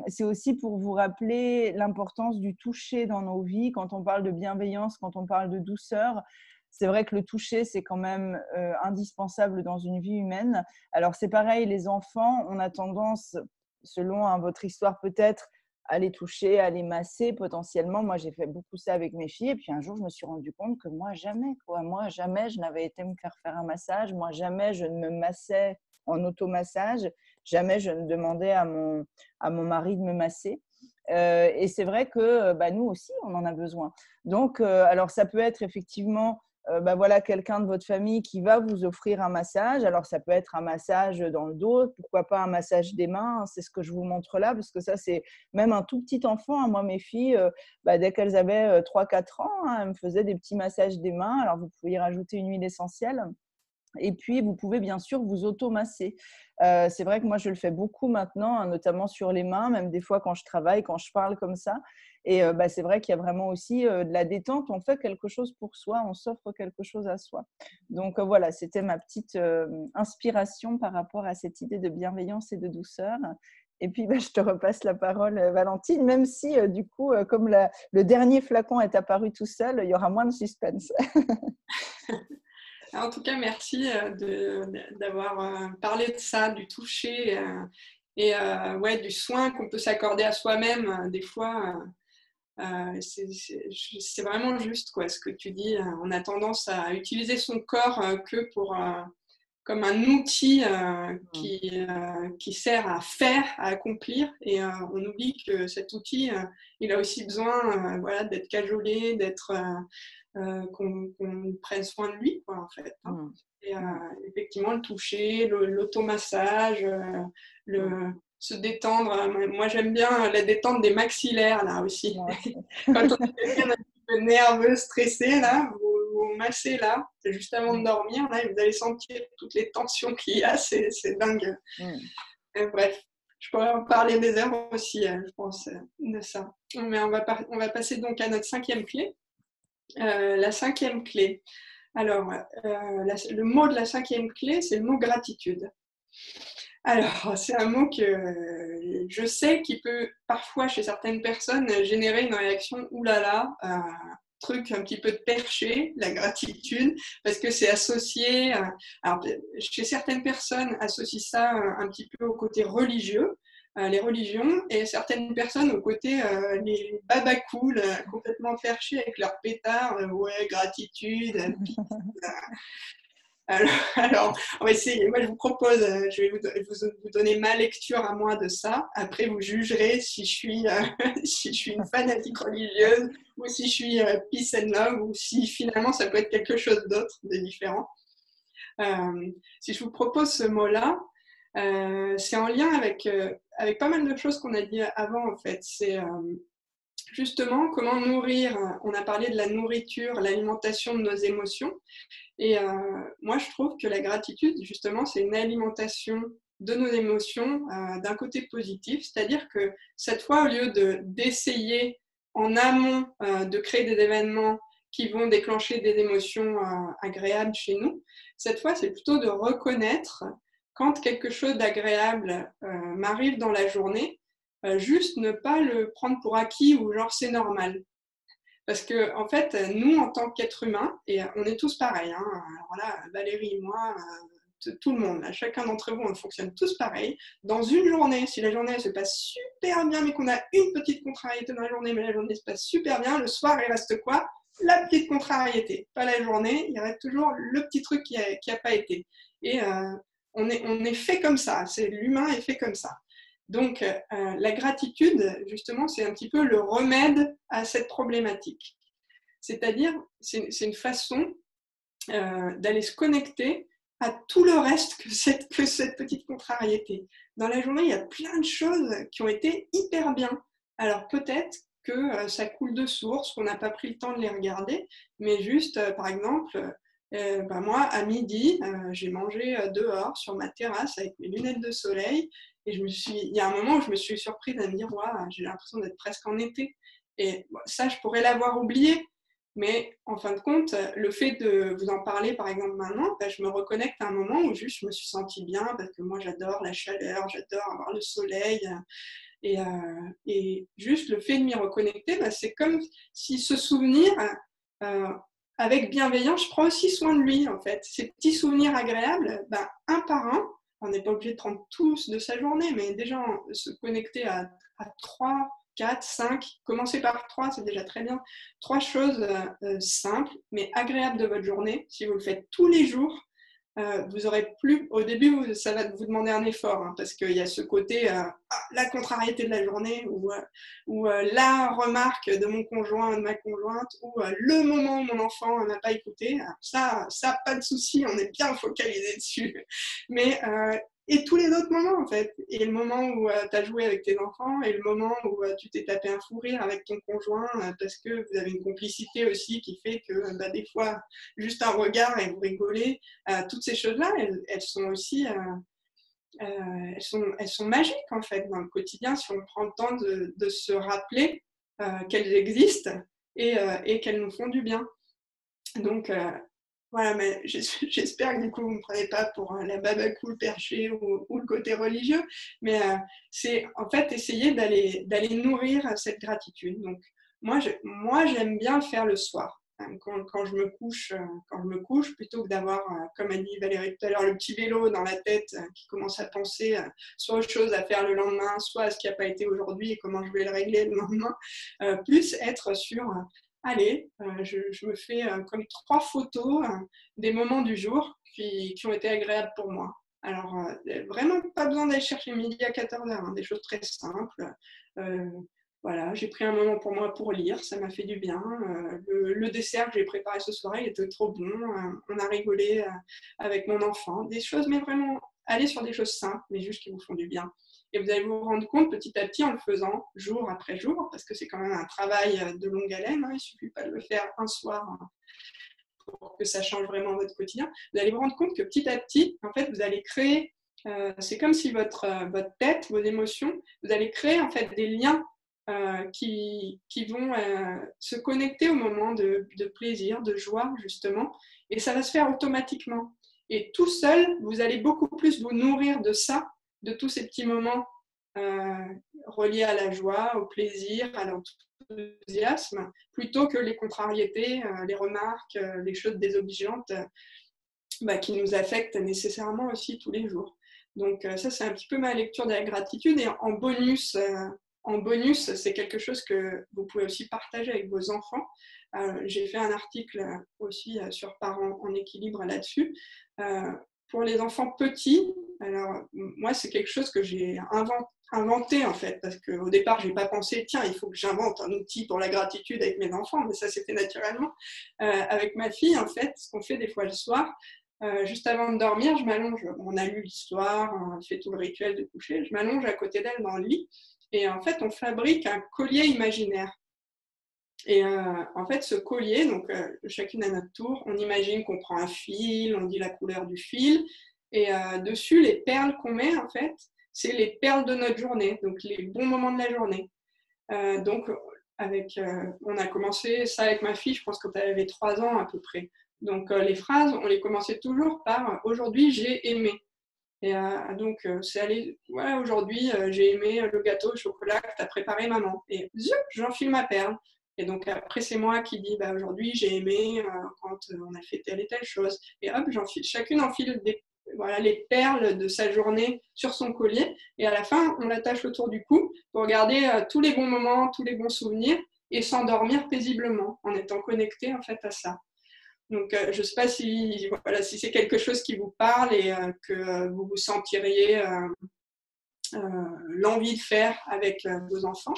C'est aussi pour vous rappeler l'importance du toucher dans nos vies. Quand on parle de bienveillance, quand on parle de douceur, c'est vrai que le toucher, c'est quand même indispensable dans une vie humaine. Alors, c'est pareil, les enfants, on a tendance, selon votre histoire peut-être, à les toucher, à les masser potentiellement. Moi, j'ai fait beaucoup ça avec mes filles. Et puis un jour, je me suis rendu compte que moi, jamais, quoi. Moi, jamais, je n'avais été me faire un massage. Moi, jamais, je ne me massais en automassage. Jamais, je ne demandais à mon mari de me masser. Et c'est vrai que nous aussi, on en a besoin. Donc, alors, ça peut être effectivement voilà, quelqu'un de votre famille qui va vous offrir un massage. Alors, ça peut être un massage dans le dos, pourquoi pas un massage des mains, c'est ce que je vous montre là, parce que ça, c'est même un tout petit enfant. Moi, mes filles, dès qu'elles avaient 3-4 ans, elles me faisaient des petits massages des mains. Alors, vous pouvez y rajouter une huile essentielle. Et puis, vous pouvez bien sûr vous automasser. C'est vrai que moi, je le fais beaucoup maintenant, notamment sur les mains, même des fois quand je travaille, quand je parle comme ça. Et c'est vrai qu'il y a vraiment aussi de la détente. On fait quelque chose pour soi, on s'offre quelque chose à soi. Donc voilà, c'était ma petite inspiration par rapport à cette idée de bienveillance et de douceur. Et puis, je te repasse la parole, Valentine, même si, du coup, comme le dernier flacon est apparu tout seul, il y aura moins de suspense. En tout cas, merci d'avoir parlé de ça, du toucher et du soin qu'on peut s'accorder à soi-même. Des fois, c'est vraiment juste quoi, ce que tu dis. On a tendance à utiliser son corps que comme un outil qui sert à faire, à accomplir. Et on oublie que cet outil, il a aussi besoin d'être cajolé, qu'on prenne soin de lui, quoi, en fait. Hein. Et effectivement, le toucher, l'automassage, se détendre. Moi, j'aime bien la détente des maxillaires, là, aussi. Quand on est quelqu'un un petit peu nerveux, stressé, là, vous massez, là, c'est juste avant de dormir, là, et vous allez sentir toutes les tensions qu'il y a, c'est dingue. Bref, je pourrais en parler des heures aussi, je pense, de ça. Mais on va passer donc à notre 5e clé. La 5e clé. Alors, le mot de la 5e clé, c'est le mot gratitude. Alors, c'est un mot que je sais qui peut parfois, chez certaines personnes, générer une réaction « oulala », truc un petit peu de perché, la gratitude, parce que c'est associé… alors, chez certaines personnes, associent ça un petit peu au côté religieux, les religions, et certaines personnes au côté les babacools, complètement perchés avec leurs pétards, ouais, gratitude, pizza. Alors, on va essayer. Moi, je vous propose, je vais vous donner ma lecture à moi de ça. Après, vous jugerez si je suis, si je suis une fanatique religieuse ou si je suis peace and love ou si finalement ça peut être quelque chose d'autre, de différent. Si je vous propose ce mot-là, c'est en lien avec pas mal de choses qu'on a dit avant, en fait. C'est justement comment nourrir. On a parlé de la nourriture, l'alimentation de nos émotions. Et moi, je trouve que la gratitude, justement, c'est une alimentation de nos émotions d'un côté positif. C'est-à-dire que cette fois, au lieu d'essayer en amont de créer des événements qui vont déclencher des émotions agréables chez nous, cette fois, c'est plutôt de reconnaître quand quelque chose d'agréable m'arrive dans la journée, juste ne pas le prendre pour acquis ou genre c'est normal. Parce que, en fait, nous, en tant qu'êtres humains, et on est tous pareils, hein, alors là, Valérie et moi, tout le monde, là, chacun d'entre vous, on fonctionne tous pareil. Dans une journée, si la journée elle se passe super bien, mais qu'on a une petite contrariété dans la journée, mais la journée se passe super bien, le soir, il reste quoi? La petite contrariété. Pas la journée, il reste toujours le petit truc qui a pas été. Et on est fait comme ça, l'humain est fait comme ça. Donc, la gratitude, justement, c'est un petit peu le remède à cette problématique. C'est-à-dire, c'est une façon d'aller se connecter à tout le reste que cette petite contrariété. Dans la journée, il y a plein de choses qui ont été hyper bien. Alors peut-être que ça coule de source, qu'on n'a pas pris le temps de les regarder, mais juste, par exemple, moi, à midi, j'ai mangé dehors, sur ma terrasse, avec mes lunettes de soleil, et il y a un moment où je me suis surprise à me dire, waouh, j'ai l'impression d'être presque en été. Et ça, je pourrais l'avoir oublié. Mais en fin de compte, le fait de vous en parler, par exemple, maintenant, je me reconnecte à un moment où juste je me suis sentie bien, parce que moi, j'adore la chaleur, j'adore avoir le soleil. Et juste le fait de m'y reconnecter, c'est comme si ce souvenir, avec bienveillance, je prends aussi soin de lui, en fait. Ces petits souvenirs agréables, un par un, on n'est pas obligé de prendre tous de sa journée, mais déjà se connecter à 3, 4, 5, commencez par 3, c'est déjà très bien. 3 choses simples, mais agréables de votre journée. Si vous le faites tous les jours, vous aurez plus. Au début, ça va vous demander un effort, hein, parce qu'il y a ce côté, la contrariété de la journée, ou la remarque de mon conjoint, de ma conjointe, ou le moment où mon enfant n'a pas écouté. Alors ça, pas de souci, on est bien focalisé dessus. Mais et tous les autres moments, en fait. Et le moment où tu as joué avec tes enfants, et le moment où tu t'es tapé un fou rire avec ton conjoint, parce que vous avez une complicité aussi qui fait que des fois, juste un regard et vous rigolez. Toutes ces choses-là, elles sont aussi elles sont magiques, en fait, dans le quotidien, si on prend le temps de se rappeler qu'elles existent et qu'elles nous font du bien. Donc, voilà, mais j'espère que du coup vous ne me prenez pas pour la babacool perchée ou le côté religieux, mais c'est en fait essayer d'aller nourrir cette gratitude. Donc moi j'aime bien le faire le soir, hein, quand je me couche, plutôt que d'avoir, comme a dit Valérie tout à l'heure, le petit vélo dans la tête qui commence à penser soit aux choses à faire le lendemain, soit à ce qui n'a pas été aujourd'hui et comment je vais le régler le lendemain, plus être sur allez, je me fais comme 3 photos des moments du jour qui ont été agréables pour moi. Alors, vraiment pas besoin d'aller chercher midi à 14h, hein, des choses très simples. Voilà, j'ai pris un moment pour moi pour lire, ça m'a fait du bien. Le dessert que j'ai préparé ce soir, il était trop bon. On a rigolé avec mon enfant. Des choses, mais vraiment, aller sur des choses simples, mais juste qui vous font du bien. Et vous allez vous rendre compte petit à petit en le faisant jour après jour, parce que c'est quand même un travail de longue haleine, hein, il ne suffit pas de le faire un soir pour que ça change vraiment votre quotidien. Vous allez vous rendre compte que petit à petit, en fait, vous allez créer, c'est comme si votre tête, vos émotions, vous allez créer en fait des liens qui vont se connecter au moment de plaisir, de joie, justement, et ça va se faire automatiquement. Et tout seul, vous allez beaucoup plus vous nourrir de ça, de tous ces petits moments reliés à la joie, au plaisir, à l'enthousiasme, plutôt que les contrariétés, les remarques, les choses désobligeantes qui nous affectent nécessairement aussi tous les jours. Donc ça, c'est un petit peu ma lecture de la gratitude. Et en bonus, c'est quelque chose que vous pouvez aussi partager avec vos enfants. J'ai fait un article aussi sur Parents en équilibre là-dessus. Pour les enfants petits, alors moi, c'est quelque chose que j'ai inventé en fait, parce qu'au départ, je n'ai pas pensé, tiens, il faut que j'invente un outil pour la gratitude avec mes enfants, mais ça, c'était naturellement. Avec ma fille, en fait, ce qu'on fait des fois le soir, juste avant de dormir, je m'allonge. On a lu l'histoire, on fait tout le rituel de coucher, je m'allonge à côté d'elle dans le lit, et en fait, on fabrique un collier imaginaire. Et en fait, ce collier, donc chacune à notre tour, on imagine qu'on prend un fil, on dit la couleur du fil, et dessus, les perles qu'on met, en fait, c'est les perles de notre journée, donc les bons moments de la journée. Donc, on a commencé ça avec ma fille, je pense quand elle avait 3 ans à peu près. Donc, les phrases, on les commençait toujours par « aujourd'hui, j'ai aimé ». Et donc, c'est allé, ouais, aujourd'hui, j'ai aimé le gâteau au chocolat que tu as préparé, maman. Et j'enfile ma perle. Et donc, après, c'est moi qui dis, aujourd'hui, j'ai aimé quand on a fait telle et telle chose. Et hop, chacune enfile voilà, les perles de sa journée sur son collier. Et à la fin, on l'attache autour du cou pour garder tous les bons moments, tous les bons souvenirs et s'endormir paisiblement en étant connecté en fait à ça. Donc, je ne sais pas si, voilà, si c'est quelque chose qui vous parle et que vous vous sentiriez l'envie de faire avec vos enfants.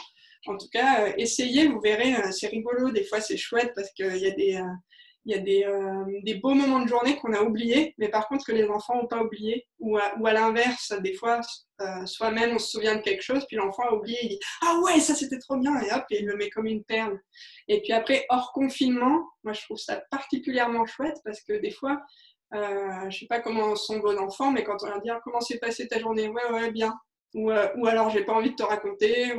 En tout cas, essayez, vous verrez, c'est rigolo, des fois c'est chouette parce qu'il y a des beaux moments de journée qu'on a oubliés, mais par contre que les enfants n'ont pas oublié. Ou à l'inverse, des fois, soi-même on se souvient de quelque chose, puis l'enfant a oublié, il dit « Ah ouais, ça c'était trop bien !» et hop, et il le met comme une perle. Et puis après, hors confinement, moi je trouve ça particulièrement chouette parce que des fois, je ne sais pas comment sont vos enfants, mais quand on leur dit « Comment s'est passée ta journée ?»« Ouais, bien. » Ou alors j'ai pas envie de te raconter,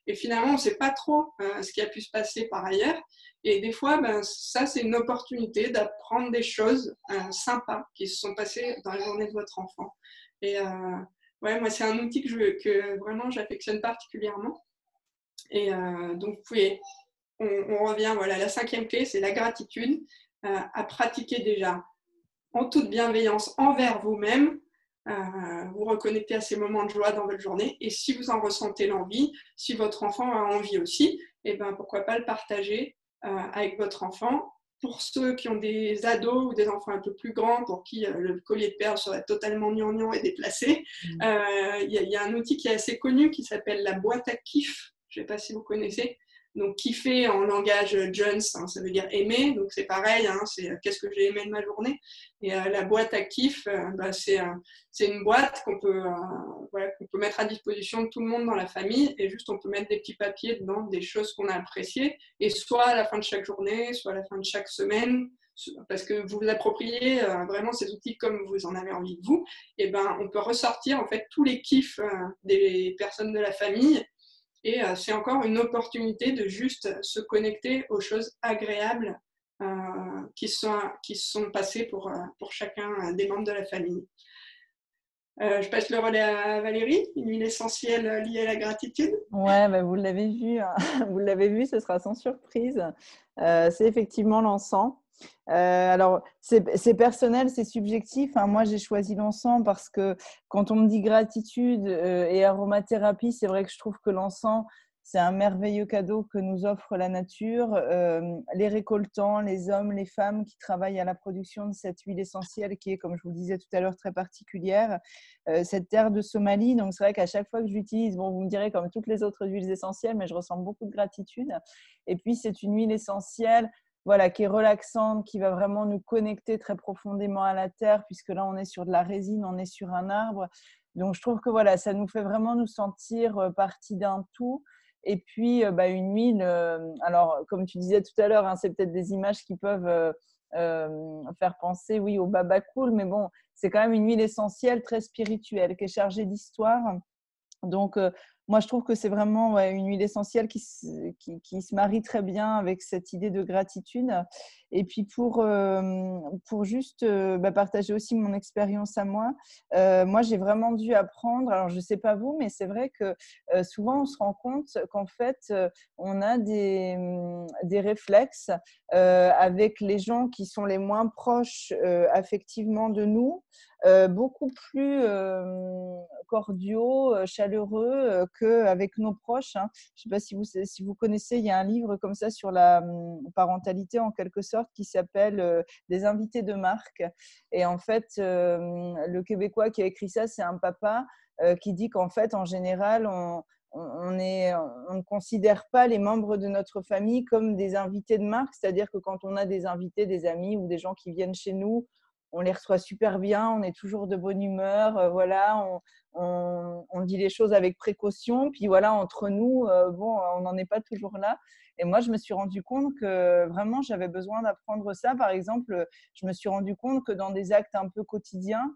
et finalement on sait pas trop ce qui a pu se passer par ailleurs. Et des fois, ça c'est une opportunité d'apprendre des choses sympas qui se sont passées dans la journée de votre enfant. Et ouais, moi c'est un outil que vraiment j'affectionne particulièrement. Et donc vous pouvez, on revient, voilà, la 5e clé, c'est la gratitude, à pratiquer déjà en toute bienveillance envers vous-même. Vous reconnecter à ces moments de joie dans votre journée, et si vous en ressentez l'envie, si votre enfant a envie aussi, et ben pourquoi pas le partager avec votre enfant. Pour ceux qui ont des ados ou des enfants un peu plus grands, pour qui le collier de perles serait totalement gnangnan et déplacé, il y a un outil qui est assez connu qui s'appelle la boîte à kiff. Je ne sais pas si vous connaissez. Donc, kiffer en langage Jones, hein, ça veut dire aimer. Donc, c'est pareil, hein, c'est qu'est-ce que j'ai aimé de ma journée. Et la boîte à kiff, c'est une boîte voilà, qu'on peut mettre à disposition de tout le monde dans la famille. Et juste, on peut mettre des petits papiers dedans, des choses qu'on a appréciées. Et soit à la fin de chaque journée, soit à la fin de chaque semaine, parce que vous vous appropriez vraiment ces outils comme vous en avez envie de vous, et ben, on peut ressortir en fait tous les kiffs des personnes de la famille. Et c'est encore une opportunité de juste se connecter aux choses agréables qui se sont passées pour chacun des membres de la famille. Je passe le relais à Valérie, une huile essentielle liée à la gratitude. Ouais, bah, vous l'avez vu, hein. Vous l'avez vu, ce sera sans surprise. C'est effectivement l'encens. Alors, c'est personnel, c'est subjectif, hein. Moi, j'ai choisi l'encens parce que quand on me dit gratitude et aromathérapie, c'est vrai que je trouve que l'encens, c'est un merveilleux cadeau que nous offre la nature. Les récoltants, les hommes, les femmes qui travaillent à la production de cette huile essentielle qui est, comme je vous le disais tout à l'heure, très particulière. Cette terre de Somalie, donc c'est vrai qu'à chaque fois que je l'utilise, bon, vous me direz comme toutes les autres huiles essentielles, mais je ressens beaucoup de gratitude. Et puis, c'est une huile essentielle, voilà, qui est relaxante, qui va vraiment nous connecter très profondément à la terre, puisque là, on est sur de la résine, on est sur un arbre. Donc, je trouve que voilà, ça nous fait vraiment nous sentir partie d'un tout. Et puis, une huile, alors, comme tu disais tout à l'heure, hein, c'est peut-être des images qui peuvent faire penser, oui, au baba cool, mais bon, c'est quand même une huile essentielle très spirituelle, qui est chargée d'histoire. Donc, moi, je trouve que c'est vraiment une huile essentielle qui se marie très bien avec cette idée de gratitude. Et puis, pour juste partager aussi mon expérience à moi, moi, j'ai vraiment dû apprendre, alors je ne sais pas vous, mais c'est vrai que souvent, on se rend compte qu'en fait, on a des réflexes avec les gens qui sont les moins proches affectivement de nous, beaucoup plus cordiaux, chaleureux qu'avec nos proches, hein. Je ne sais pas si vous connaissez, il y a un livre comme ça sur la parentalité en quelque sorte qui s'appelle Des invités de marque. Et en fait, le Québécois qui a écrit ça, c'est un papa qui dit qu'en fait, en général, on ne considère pas les membres de notre famille comme des invités de marque, c'est-à-dire que quand on a des invités, des amis ou des gens qui viennent chez nous, on les reçoit super bien, on est toujours de bonne humeur, voilà, on dit les choses avec précaution, puis voilà, entre nous, on n'en est pas toujours là. Et moi, je me suis rendu compte que vraiment, j'avais besoin d'apprendre ça. Par exemple, je me suis rendu compte que dans des actes un peu quotidiens,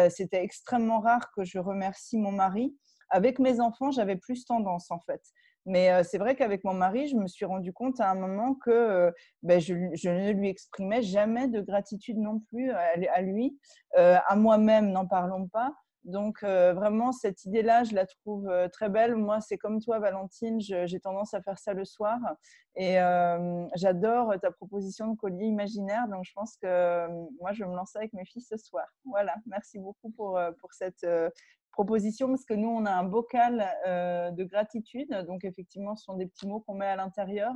c'était extrêmement rare que je remercie mon mari. Avec mes enfants, j'avais plus tendance, en fait. Mais c'est vrai qu'avec mon mari, je me suis rendu compte à un moment que je ne lui exprimais jamais de gratitude non plus à lui. À moi-même, n'en parlons pas. Donc, vraiment, cette idée-là, je la trouve très belle. Moi, c'est comme toi, Valentine, j'ai tendance à faire ça le soir. Et j'adore ta proposition de collier imaginaire. Donc, je pense que moi, je vais me lancer avec mes filles ce soir. Voilà, merci beaucoup pour cette proposition, parce que nous, on a un bocal de gratitude. Donc, effectivement, ce sont des petits mots qu'on met à l'intérieur.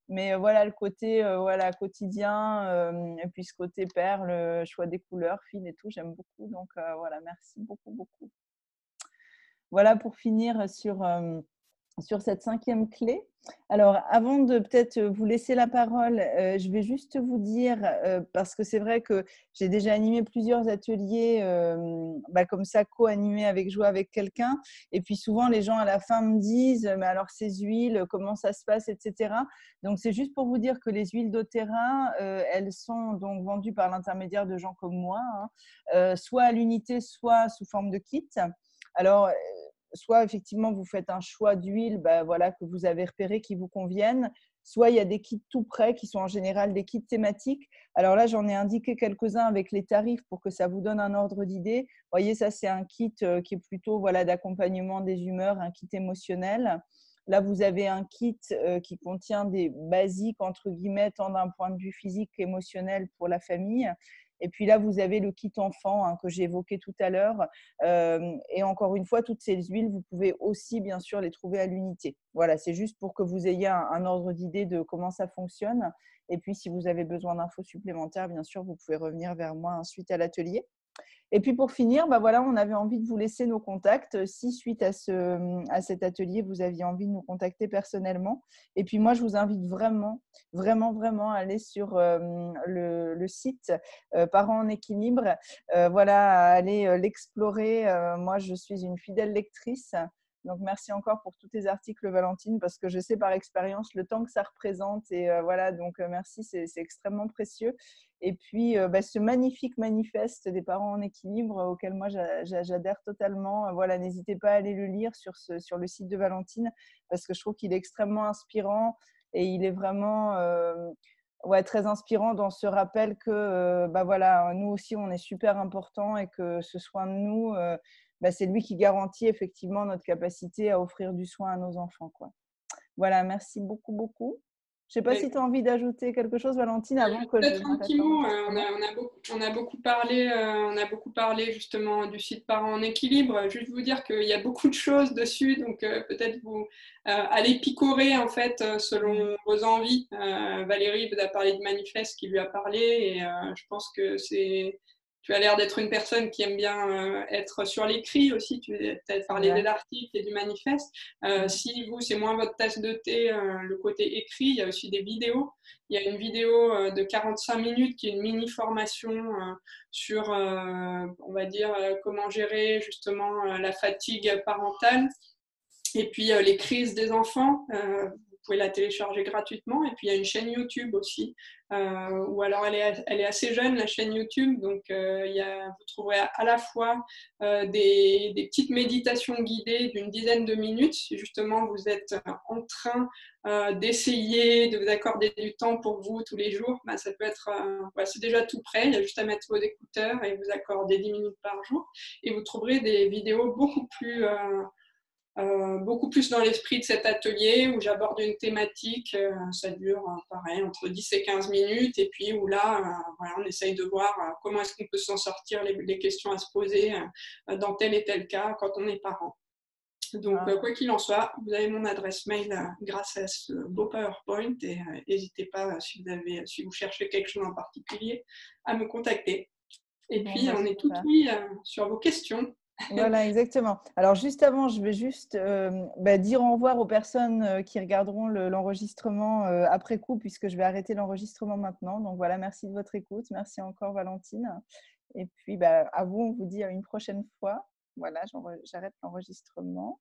Mais voilà, le côté voilà, quotidien, et puis ce côté perle, choix des couleurs, fil et tout, j'aime beaucoup. Donc, voilà, merci beaucoup, beaucoup. Voilà pour finir sur cette 5e clé. Alors, avant de peut-être vous laisser la parole, je vais juste vous dire, parce que c'est vrai que j'ai déjà animé plusieurs ateliers comme ça, co-animés avec Joie avec quelqu'un. Et puis souvent, les gens à la fin me disent, mais alors ces huiles, comment ça se passe, etc. Donc, c'est juste pour vous dire que les huiles doTERRA, elles sont donc vendues par l'intermédiaire de gens comme moi, hein, soit à l'unité, soit sous forme de kit. Alors, soit effectivement, vous faites un choix d'huile voilà, que vous avez repéré qui vous conviennent. Soit il y a des kits tout prêts qui sont en général des kits thématiques. Alors là, j'en ai indiqué quelques-uns avec les tarifs pour que ça vous donne un ordre d'idée. Vous voyez, ça, c'est un kit qui est plutôt voilà, d'accompagnement des humeurs, un kit émotionnel. Là, vous avez un kit qui contient des basiques, entre guillemets, tant d'un point de vue physique qu'émotionnel pour la famille. Et puis là, vous avez le kit enfant que j'ai évoqué tout à l'heure. Et encore une fois, toutes ces huiles, vous pouvez aussi, bien sûr, les trouver à l'unité. Voilà, c'est juste pour que vous ayez un ordre d'idée de comment ça fonctionne. Et puis, si vous avez besoin d'infos supplémentaires, bien sûr, vous pouvez revenir vers moi ensuite à l'atelier. Et puis pour finir, voilà, on avait envie de vous laisser nos contacts si suite à cet atelier, vous aviez envie de nous contacter personnellement. Et puis moi, je vous invite vraiment, vraiment, vraiment à aller sur le site Parents en équilibre, voilà, à aller l'explorer. Moi, je suis une fidèle lectrice. Donc, merci encore pour tous tes articles, Valentine, parce que je sais par expérience le temps que ça représente. Et voilà, donc merci, c'est extrêmement précieux. Et puis, ce magnifique manifeste des parents en équilibre auquel moi, j'adhère totalement. Voilà, n'hésitez pas à aller le lire sur le site de Valentine, parce que je trouve qu'il est extrêmement inspirant et il est vraiment très inspirant dans ce rappel que voilà, nous aussi, on est super important et que ce soin de nous, c'est lui qui garantit effectivement notre capacité à offrir du soin à nos enfants, quoi. Voilà, merci beaucoup, beaucoup. Je ne sais pas si tu as envie d'ajouter quelque chose, Valentine, avant que je Peut-être un m'arrête petit mot. l'enregistrement. On a beaucoup parlé justement du site Parents en équilibre. Juste vous dire qu'il y a beaucoup de choses dessus, donc peut-être vous allez picorer en fait selon vos envies. Valérie vous a parlé de manifeste qui lui a parlé, et je pense que tu as l'air d'être une personne qui aime bien être sur l'écrit aussi. Tu as parlé de l'article et du manifeste. Si vous, c'est moins votre tasse de thé, le côté écrit, il y a aussi des vidéos. Il y a une vidéo de 45 minutes qui est une mini-formation sur, on va dire, comment gérer justement la fatigue parentale. Et puis les crises des enfants, vous pouvez la télécharger gratuitement. Et puis il y a une chaîne YouTube aussi, ou alors elle est assez jeune, la chaîne YouTube. Donc vous trouverez à la fois des petites méditations guidées d'une dizaine de minutes. Si justement vous êtes en train d'essayer de vous accorder du temps pour vous tous les jours, ça peut être, c'est déjà tout prêt. Il y a juste à mettre vos écouteurs et vous accorder 10 minutes par jour. Et vous trouverez des vidéos beaucoup plus dans l'esprit de cet atelier où j'aborde une thématique, ça dure pareil entre 10 et 15 minutes, et puis où là, voilà, on essaye de voir comment est-ce qu'on peut s'en sortir, les questions à se poser dans tel et tel cas quand on est parent. Donc, quoi qu'il en soit, vous avez mon adresse mail grâce à ce beau PowerPoint, et n'hésitez pas, si vous cherchez quelque chose en particulier, à me contacter. Et puis, on est tout oui sur vos questions. Voilà, exactement. Alors, juste avant, je vais juste dire au revoir aux personnes qui regarderont l'enregistrement après coup, puisque je vais arrêter l'enregistrement maintenant. Donc, voilà, merci de votre écoute. Merci encore, Valentine. Et puis, à vous, on vous dit à une prochaine fois. Voilà, j'arrête l'enregistrement.